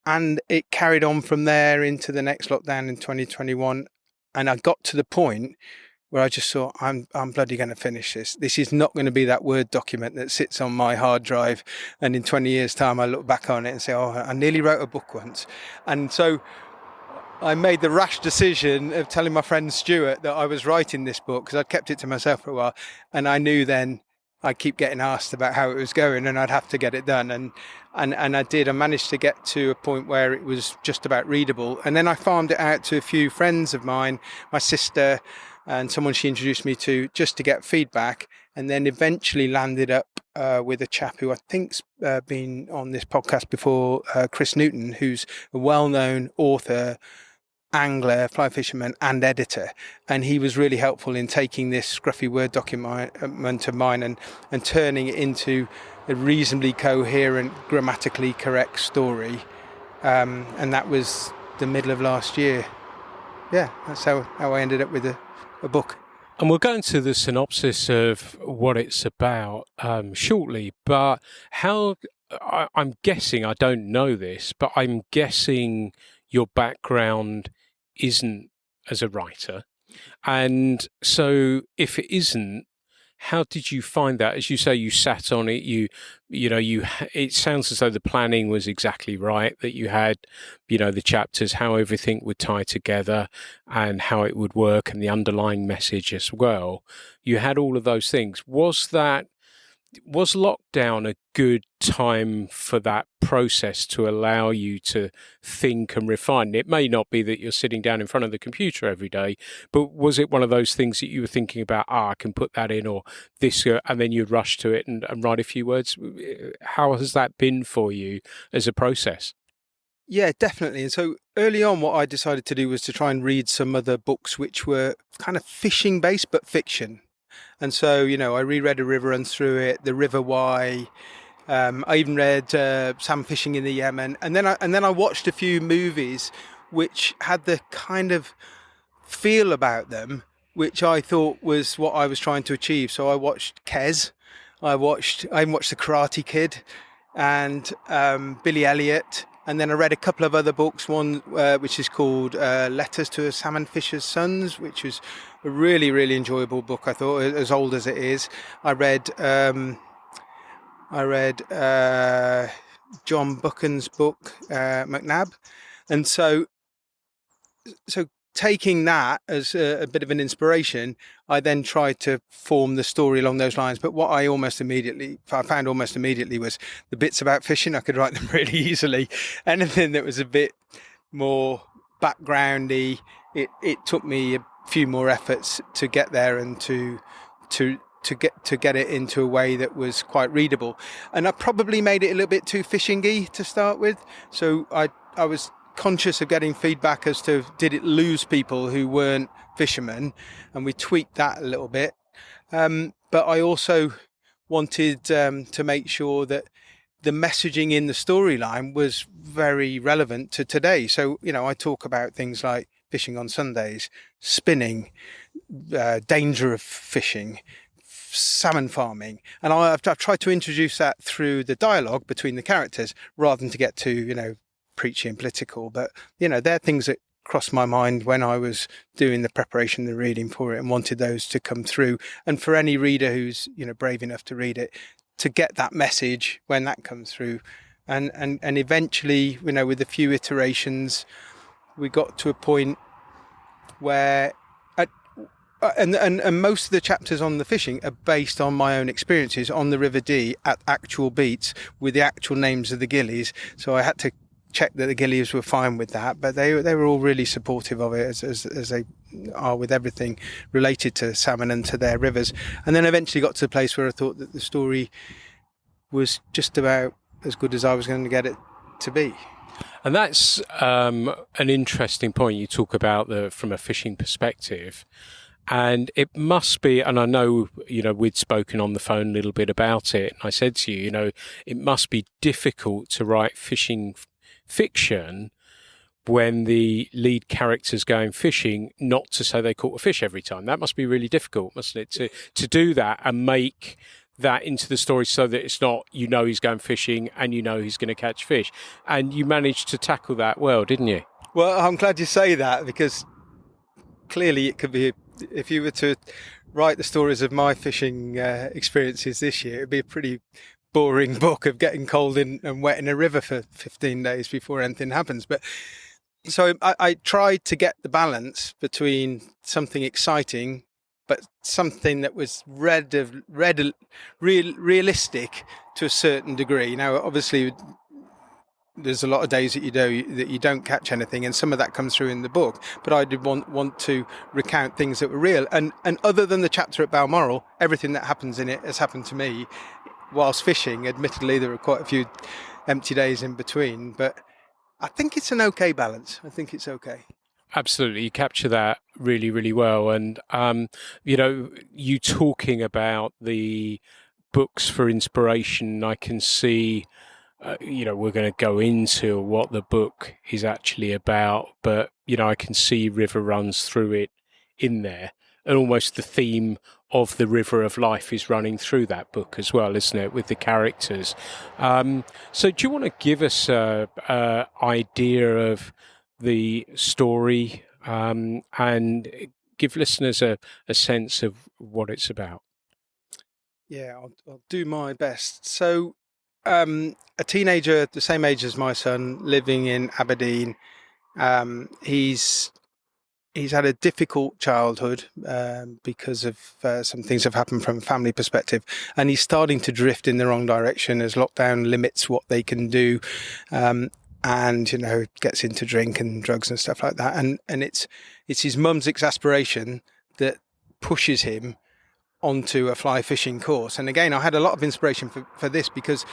And it carried on from there into the next lockdown in 2021. And I got to the point where I just thought, I'm bloody going to finish this. This is not going to be that Word document that sits on my hard drive. And in 20 years' time, I look back on it and say, oh, I nearly wrote a book once. And so I made the rash decision of telling my friend Stuart that I was writing this book, because I'd kept it to myself for a while. And I knew then I'd keep getting asked about how it was going and I'd have to get it done. And I did. I managed to get to a point where it was just about readable. And then I farmed it out to a few friends of mine, my sister, and someone she introduced me to, just to get feedback, and then eventually landed up with a chap who I think's been on this podcast before, Chris Newton, who's a well-known author, angler, fly fisherman and editor. And he was really helpful in taking this scruffy Word document of mine and turning it into a reasonably coherent, grammatically correct story. And that was the middle of last year. Yeah, that's how I ended up with a book. And we'll go into the synopsis of what it's about shortly, but I'm guessing, I don't know this, but I'm guessing your background isn't as a writer. And so if it isn't, how did you find that? As you say, you sat on it, it sounds as though the planning was exactly right, that you had, the chapters, how everything would tie together and how it would work, and the underlying message as well. You had all of those things. Was lockdown a good time for that process to allow you to think and refine? It may not be that you're sitting down in front of the computer every day, but was it one of those things that you were thinking about, I can put that in, or this, and then you'd rush to it and write a few words? How has that been for you as a process? Yeah, definitely. And so early on, what I decided to do was to try and read some other books which were kind of fishing based, but fiction. And so, I reread A River Runs Through It, The River Why. I even read Salmon Fishing in the Yemen. And then I watched a few movies which had the kind of feel about them, which I thought was what I was trying to achieve. So I watched Kes. I watched The Karate Kid and Billy Elliot. And then I read a couple of other books, one which is called Letters to a Salmon Fisher's Sons, which was a really, really enjoyable book, I thought, as old as it is. I read John Buchan's book, McNab. And so taking that as a bit of an inspiration, I then tried to form the story along those lines. But what I found almost immediately was the bits about fishing. I could write them really easily. Anything that was a bit more backgroundy, it took me a few more efforts to get there and to get it into a way that was quite readable. And I probably made it a little bit too fishingy to start with. So I was conscious of getting feedback as to, did it lose people who weren't fishermen, and we tweaked that a little bit. But I also wanted to make sure that the messaging in the storyline was very relevant to today. So, I talk about things like fishing on Sundays, spinning, danger of fishing, salmon farming, and I've tried to introduce that through the dialogue between the characters rather than to get to, preachy and political. But they're things that crossed my mind when I was doing the preparation, the reading for it, and wanted those to come through. And for any reader who's brave enough to read it, to get that message when that comes through. And eventually, with a few iterations, we got to a point where and most of the chapters on the fishing are based on my own experiences on the River Dee at actual beats with the actual names of the gillies. So I had to checked that the gillies were fine with that, but they were all really supportive of it, as they are with everything related to salmon and to their rivers. And then eventually got to the place where I thought that the story was just about as good as I was going to get it to be. And that's an interesting point you talk about from a fishing perspective. And it must be, and I know, we'd spoken on the phone a little bit about it. And I said to you, it must be difficult to write fishing fiction when the lead character's going fishing, not to say they caught a fish every time. That must be really difficult, mustn't it, to do that and make that into the story so that it's not, he's going fishing and he's going to catch fish. And you managed to tackle that well, didn't you? Well, I'm glad you say that, because clearly it could be, if you were to write the stories of my fishing experiences this year, it'd be a pretty boring book of getting cold and wet in a river for 15 days before anything happens. But so I tried to get the balance between something exciting but something that was realistic to a certain degree. Now, obviously, there's a lot of days that you don't catch anything, and some of that comes through in the book. But I did want to recount things that were real, and other than the chapter at Balmoral, everything that happens in it has happened to me whilst fishing. Admittedly, there were quite a few empty days in between, but I think it's an okay balance. I think it's okay. Absolutely, you capture that really, really well. And you talking about the books for inspiration, I can see. We're going to go into what the book is actually about, but, I can see river runs through it in there, and almost the theme of the river of life is running through that book as well, isn't it, with the characters? So do you want to give us an idea of the story and give listeners a sense of what it's about? Yeah, I'll do my best. So, a teenager, the same age as my son, living in Aberdeen. He's had a difficult childhood because of some things have happened from a family perspective, and he's starting to drift in the wrong direction as lockdown limits what they can do, and gets into drink and drugs and stuff like that. And it's his mum's exasperation that pushes him onto a fly fishing course. And again, I had a lot of inspiration for this, because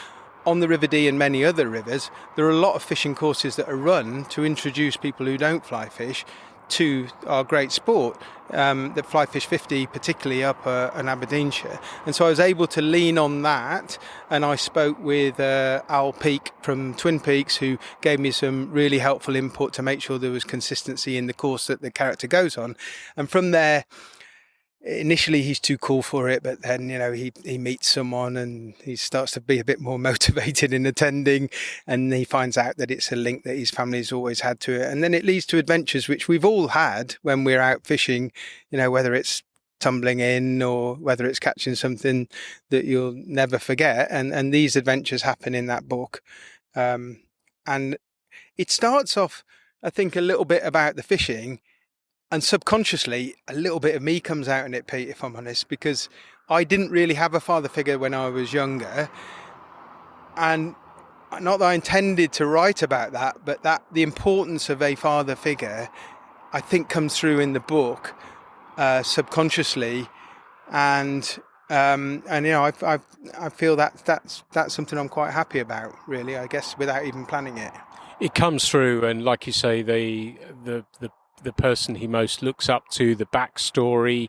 on the River Dee and many other rivers, there are a lot of fishing courses that are run to introduce people who don't fly fish to our great sport, the Fly Fish 50, particularly up in Aberdeenshire. And so I was able to lean on that, and I spoke with Al Peake from Twin Peaks, who gave me some really helpful input to make sure there was consistency in the course that the character goes on. And from there, initially he's too cool for it, but then he meets someone and he starts to be a bit more motivated in attending, and he finds out that it's a link that his family's always had to it, and then it leads to adventures which we've all had when we're out fishing, whether it's tumbling in or whether it's catching something that you'll never forget, and these adventures happen in that book. And it starts off, I think, a little bit about the fishing, and subconsciously, a little bit of me comes out in it, Pete, if I'm honest, because I didn't really have a father figure when I was younger. And not that I intended to write about that, but that the importance of a father figure, I think, comes through in the book subconsciously. And I feel that's something I'm quite happy about, really, I guess, without even planning it. It comes through, and like you say, the person he most looks up to, the backstory,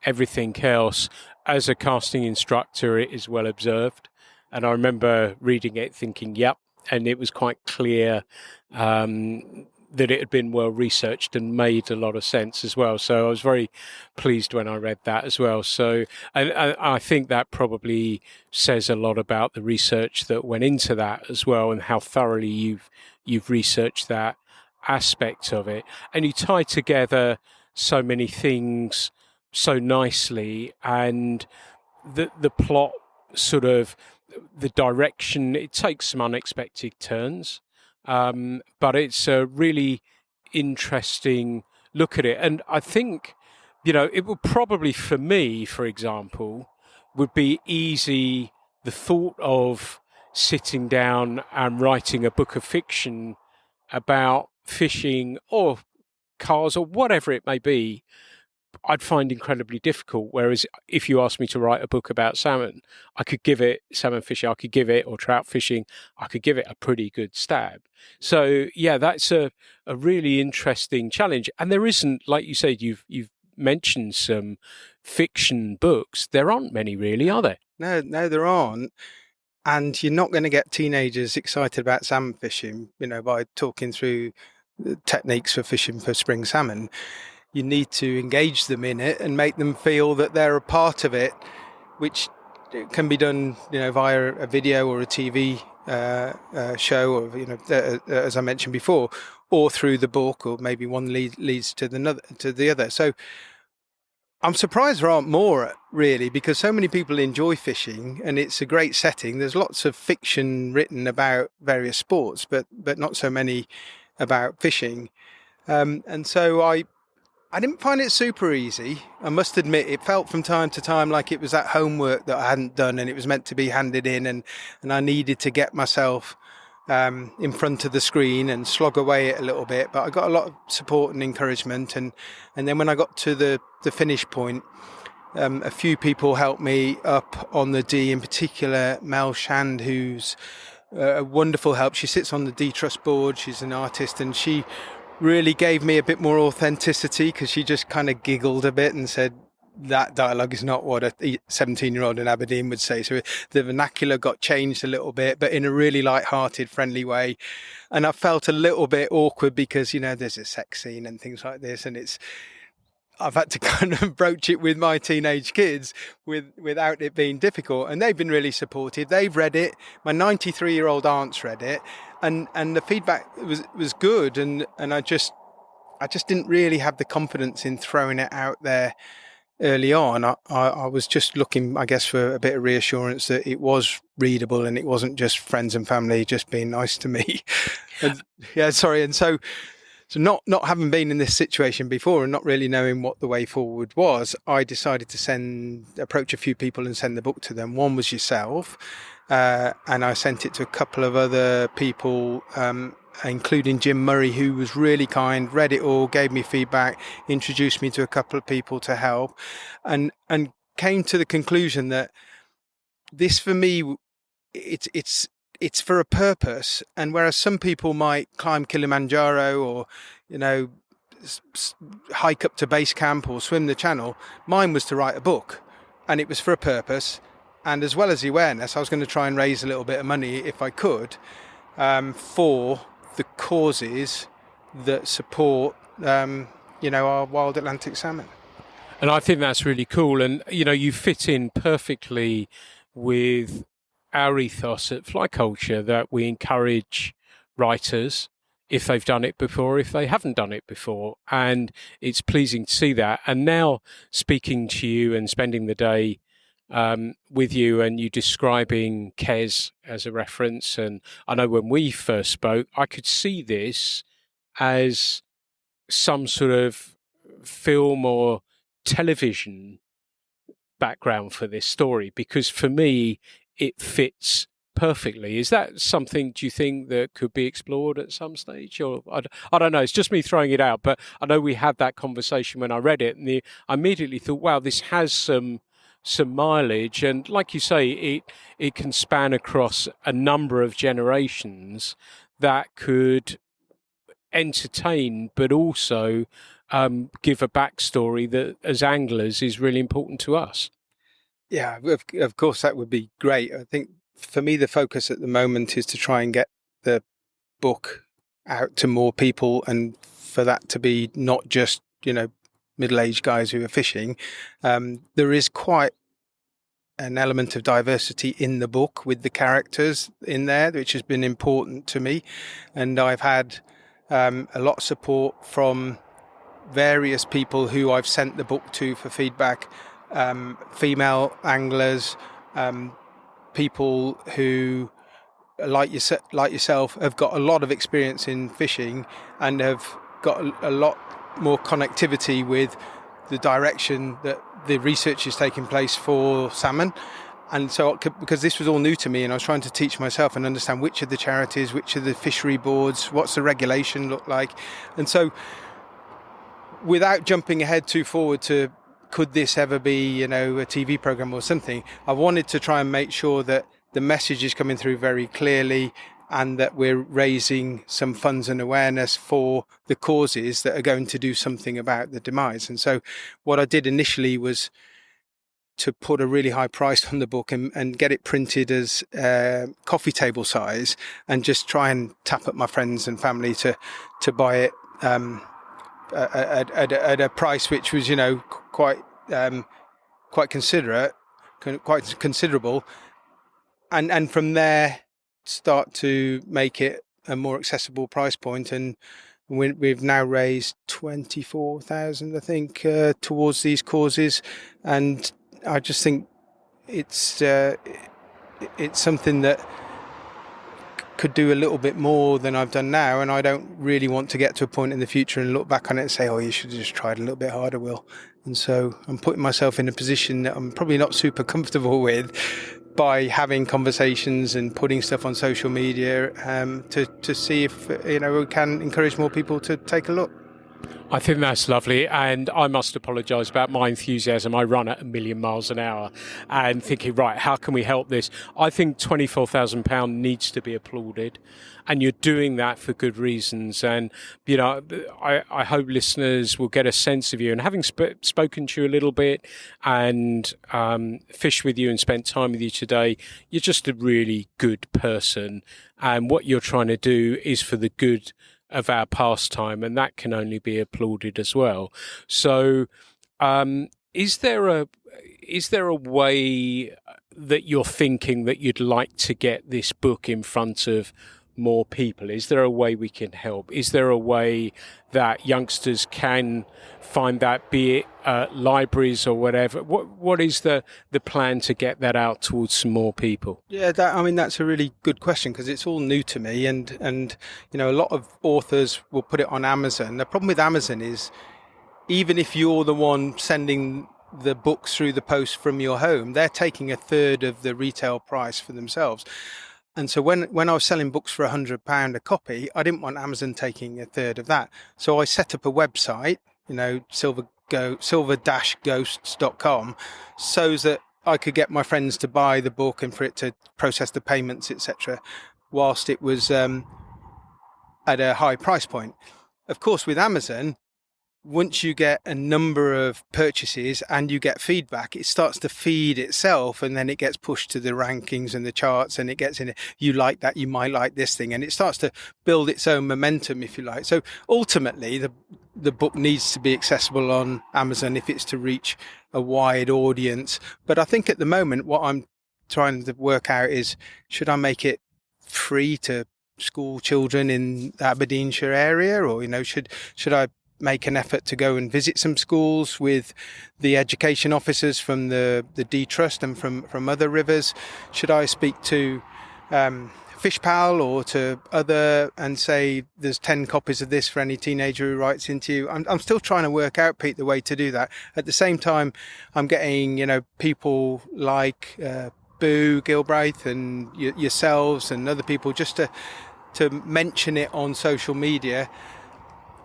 everything else. As a casting instructor, it is well observed. And I remember reading it thinking, yep, and it was quite clear that it had been well researched and made a lot of sense as well. So I was very pleased when I read that as well. So and I think that probably says a lot about the research that went into that as well, and how thoroughly you've researched that aspect of it, and you tie together so many things so nicely, and the plot, sort of the direction, it takes some unexpected turns, but it's a really interesting look at it. And I think it would probably, for me, for example, would be the thought of sitting down and writing a book of fiction about fishing or cars or whatever it may be, I'd find incredibly difficult. Whereas if you asked me to write a book about salmon, I could give it salmon fishing, or trout fishing, I could give it a pretty good stab. So yeah, that's a really interesting challenge. And there isn't, like you said, you've mentioned some fiction books. There aren't many really, are there? No, there aren't. And you're not going to get teenagers excited about salmon fishing, by talking through the techniques for fishing for spring salmon. You need to engage them in it and make them feel that they're a part of it, which can be done, via a video or a TV show, or as I mentioned before, or through the book, or maybe one leads to the other. So I'm surprised there aren't more, really, because so many people enjoy fishing and it's a great setting. There's lots of fiction written about various sports, but not so many about fishing. And so I didn't find it super easy. I must admit, it felt from time to time like it was that homework that I hadn't done and it was meant to be handed in, and I needed to get myself in front of the screen and slog away it a little bit. But I got a lot of support and encouragement. And then when I got to the finish point, a few people helped me up on the D, in particular Mel Shand, who's a wonderful help. She sits on the D Trust board. She's an artist, and she really gave me a bit more authenticity, because she just kind of giggled a bit and said, that dialogue is not what a 17-year-old in Aberdeen would say. So the vernacular got changed a little bit, but in a really light-hearted, friendly way. And I felt a little bit awkward because, there's a sex scene and things like this. And I've had to kind of broach it with my teenage kids without it being difficult. And they've been really supportive. They've read it. My 93-year-old aunt's read it. And the feedback was good. And I just didn't really have the confidence in throwing it out there early on. I was just looking, I guess, for a bit of reassurance that it was readable and it wasn't just friends and family just being nice to me. And so not having been in this situation before and not really knowing what the way forward was, I decided to approach a few people and send the book to them. One was yourself, and I sent it to a couple of other people, including Jim Murray, who was really kind, read it all, gave me feedback, introduced me to a couple of people to help, and came to the conclusion that this, for me, it's for a purpose. And whereas some people might climb Kilimanjaro or, hike up to base camp or swim the channel, mine was to write a book, and it was for a purpose. And as well as the awareness, I was going to try and raise a little bit of money if I could, for the causes that support, our wild Atlantic salmon. And I think that's really cool. And, you fit in perfectly with our ethos at Fly Culture, that we encourage writers, if they've done it before, if they haven't done it before. And it's pleasing to see that. And now speaking to you and spending the day with you, and you describing Kes as a reference. And I know when we first spoke, I could see this as some sort of film or television background for this story, because for me, it fits perfectly. Is that something, do you think, that could be explored at some stage? Or I don't know, it's just me throwing it out, but I know we had that conversation when I read it, and I immediately thought, wow, this has some mileage, and like you say, it can span across a number of generations that could entertain, but also give a backstory that, as anglers, is really important to us. Yeah, of course, that would be great. I think for me, the focus at the moment is to try and get the book out to more people, and for that to be not just, middle-aged guys who are fishing. There is quite an element of diversity in the book with the characters in there, which has been important to me. And I've had a lot of support from various people who I've sent the book to for feedback, female anglers, people who, like yourself, have got a lot of experience in fishing and have got a lot more connectivity with the direction that the research is taking place for salmon. And so, because this was all new to me, and I was trying to teach myself and understand which of the charities, which of the fishery boards, what's the regulation look like. And so, without jumping ahead too forward to could this ever be, a TV program or something, I wanted to try and make sure that the message is coming through very clearly, and that we're raising some funds and awareness for the causes that are going to do something about the demise. And so what I did initially was to put a really high price on the book and get it printed as coffee table size, and just try and tap up my friends and family to buy it at a price which was, quite considerable, and from there start to make it a more accessible price point. And we've now raised 24,000, I think, towards these causes, and I just think it's something that could do a little bit more than I've done now, and I don't really want to get to a point in the future and look back on it and say, oh, you should have just tried a little bit harder, Will. And so I'm putting myself in a position that I'm probably not super comfortable with by having conversations and putting stuff on social media to see if we can encourage more people to take a look. I think that's lovely, and I must apologise about my enthusiasm. I run at 1,000,000 miles an hour and thinking, right, how can we help this? I think £24,000 needs to be applauded, and you're doing that for good reasons. And, I hope listeners will get a sense of you. And having spoken to you a little bit and fished with you and spent time with you today, you're just a really good person. And what you're trying to do is for the good of our pastime, and that can only be applauded as well. So is there a way that you're thinking that you'd like to get this book in front of more people? Is there a way we can help? Is there a way that youngsters can find that, be it libraries or whatever? What is the plan to get that out towards some more people? Yeah, that's a really good question, because it's all new to me, and a lot of authors will put it on Amazon. The problem with Amazon is, even if you're the one sending the books through the post from your home, they're taking a third of the retail price for themselves. And so when I was selling books for £100 a copy, I didn't want Amazon taking a third of that. So I set up a website, silver-ghosts.com, so that I could get my friends to buy the book and for it to process the payments, etc., whilst it was at a high price point. Of course, with Amazon, once you get a number of purchases and you get feedback, it starts to feed itself, and then it gets pushed to the rankings and the charts, and it gets in it. You like that, you might like this thing, and it starts to build its own momentum, if you like. So ultimately, the book needs to be accessible on Amazon if it's to reach a wide audience. But I think at the moment, what I'm trying to work out is, should I make it free to school children in the Aberdeenshire area, or should I make an effort to go and visit some schools with the education officers from the D Trust and from other rivers? Should I speak to Fishpal or to other and say there's 10 copies of this for any teenager who writes into you? I'm still trying to work out, Pete, the way to do that. At the same time, I'm getting people like Boo Gilbraith and yourselves and other people just to mention it on social media.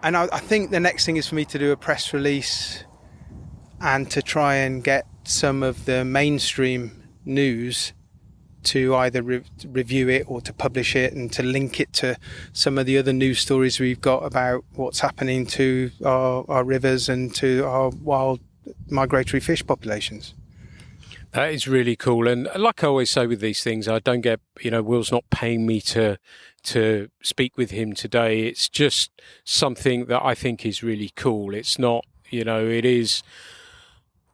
And I think the next thing is for me to do a press release and to try and get some of the mainstream news to either review it or to publish it, and to link it to some of the other news stories we've got about what's happening to our rivers and to our wild migratory fish populations. That is really cool. And like I always say with these things, I don't get, Will's not paying me to speak with him today. It's just something that I think is really cool. It's not, it is,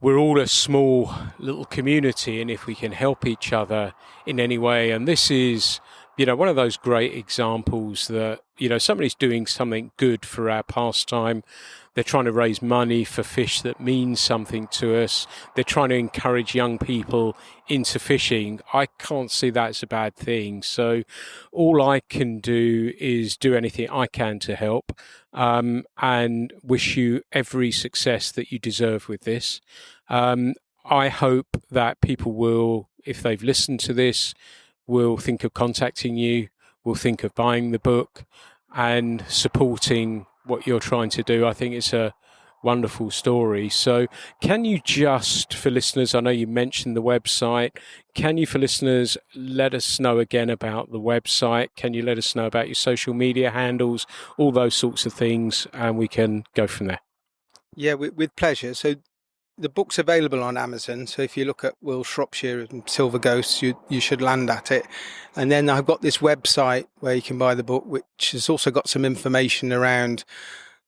we're all a small little community, and if we can help each other in any way, and this is, one of those great examples that, somebody's doing something good for our pastime. They're trying to raise money for fish that means something to us. They're trying to encourage young people into fishing. I can't see that as a bad thing. So all I can do is do anything I can to help, and wish you every success that you deserve with this. I hope that people will if they've listened to this, will think of contacting you, will think of buying the book and supporting what you're trying to do. I think it's a wonderful story. So can you just, for listeners, I know you mentioned the website, can you, for listeners, let us know again about the website? Can you let us know about your social media handles, all those sorts of things, and we can go from there? Yeah, with pleasure. So the book's available on Amazon. So if you look at Will Shropshire and Silver Ghosts, you should land at it. And then I've got this website where you can buy the book, which has also got some information around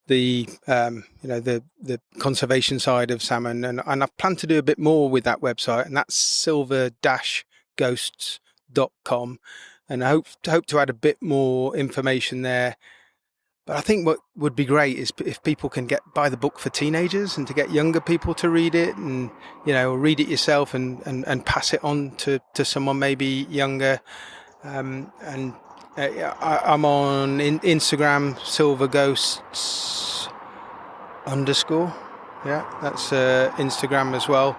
the the conservation side of salmon, and I've planned to do a bit more with that website, and that's silver-ghosts.com, and I hope to add a bit more information there. But I think what would be great is if people can buy the book for teenagers and to get younger people to read it, and read it yourself and pass it on to someone maybe younger. I'm on Instagram, silverghosts_. Yeah, that's Instagram as well.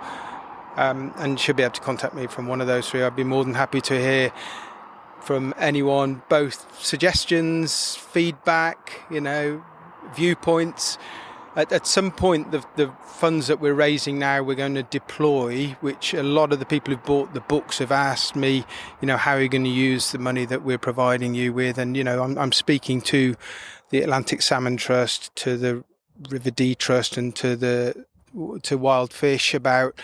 And you should be able to contact me from one of those three. I'd be more than happy to hear from anyone, both suggestions, feedback, viewpoints. At some point, the funds that we're raising now, we're going to deploy, which a lot of the people who've bought the books have asked me, how are you going to use the money that we're providing you with? And, I'm speaking to the Atlantic Salmon Trust, to the River Dee Trust, and to Wild Fish about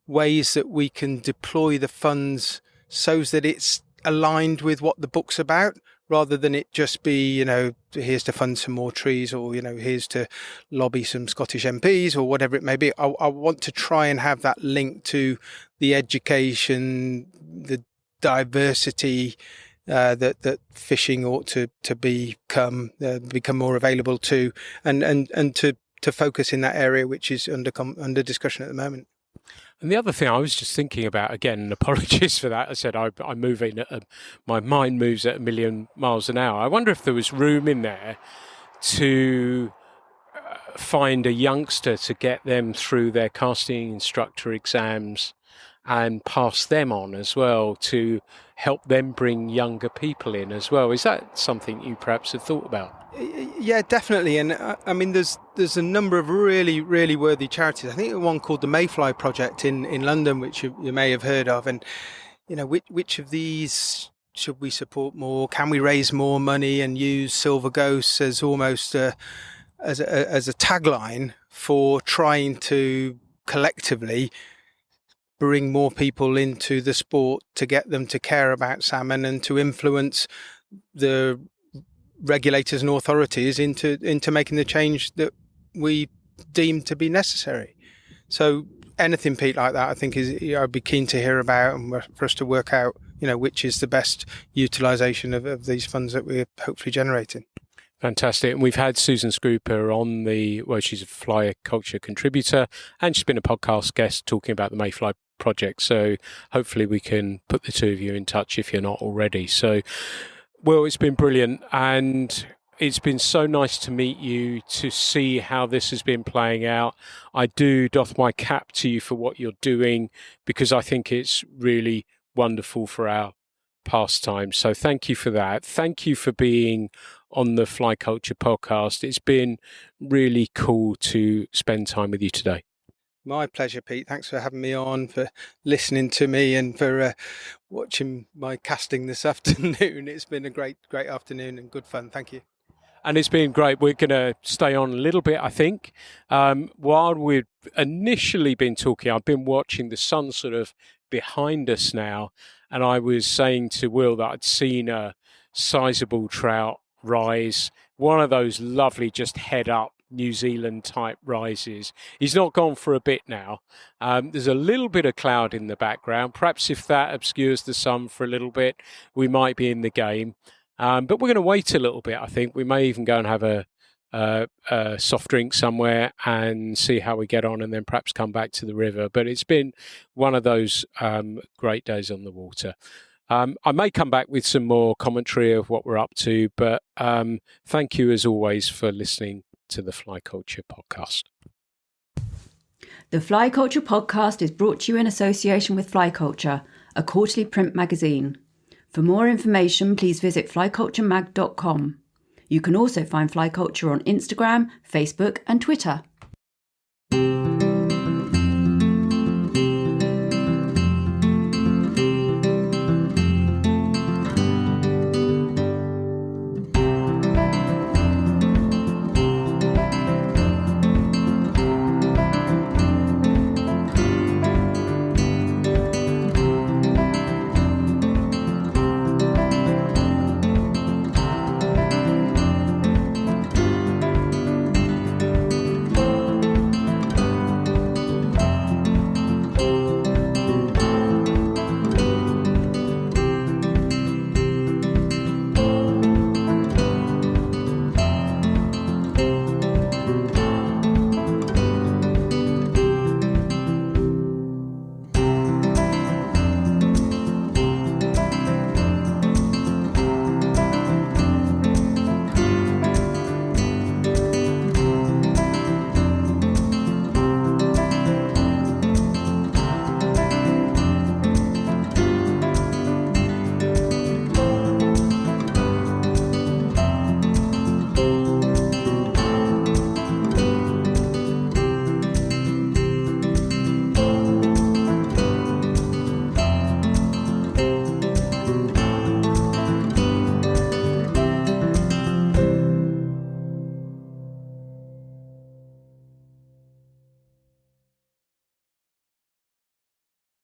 ways that we can deploy the funds so that it's aligned with what the book's about, rather than it just be, here's to fund some more trees, or, here's to lobby some Scottish MPs, or whatever it may be. I want to try and have that link to the education, the diversity that fishing ought to become more available to, and to focus in that area which is under discussion at the moment. And the other thing I was just thinking about, again, and apologies for that, I said I'm moving, my mind moves at 1,000,000 miles an hour. I wonder if there was room in there to find a youngster to get them through their casting instructor exams and pass them on as well, to help them bring younger people in as well. Is that something you perhaps have thought about? Yeah, definitely. And I mean, there's a number of really, really worthy charities. I think one called the Mayfly Project in London, which you may have heard of. And, which of these should we support more? Can we raise more money and use Silver Ghosts as almost as a tagline for trying to collectively bring more people into the sport, to get them to care about salmon and to influence the regulators and authorities into making the change that we deem to be necessary. So anything, Pete, like that, I think I'd be keen to hear about, and for us to work out, which is the best utilisation of these funds that we're hopefully generating. Fantastic. And we've had Susan Scrooper on she's a fly culture contributor, and she's been a podcast guest talking about the Mayfly Project. So hopefully we can put the two of you in touch if you're not already. So, Will, it's been brilliant, and it's been so nice to meet you, to see how this has been playing out. I do doff my cap to you for what you're doing, because I think it's really wonderful for our pastime. So thank you for that. Thank you for being on the Fly Culture podcast. It's been really cool to spend time with you today. My pleasure, Pete. Thanks for having me on, for listening to me, and for watching my casting this afternoon. It's been a great afternoon and good fun. Thank you. And it's been great. We're going to stay on a little bit, I think. While we've initially been talking, I've been watching the sun sort of behind us now, and I was saying to Will that I'd seen a sizable trout rise, one of those lovely just head up New Zealand type rises. He's not gone for a bit now. There's a little bit of cloud in the background. Perhaps if that obscures the sun for a little bit, we might be in the game. But we're going to wait a little bit, I think. We may even go and have a soft drink somewhere and see how we get on, and then perhaps come back to the river. But it's been one of those great days on the water. I may come back with some more commentary of what we're up to, but thank you as always for listening to the Fly Culture podcast. The Fly Culture podcast is brought to you in association with Fly Culture, a quarterly print magazine. For more information, please visit flyculturemag.com. You can also find Fly Culture on Instagram, Facebook and Twitter.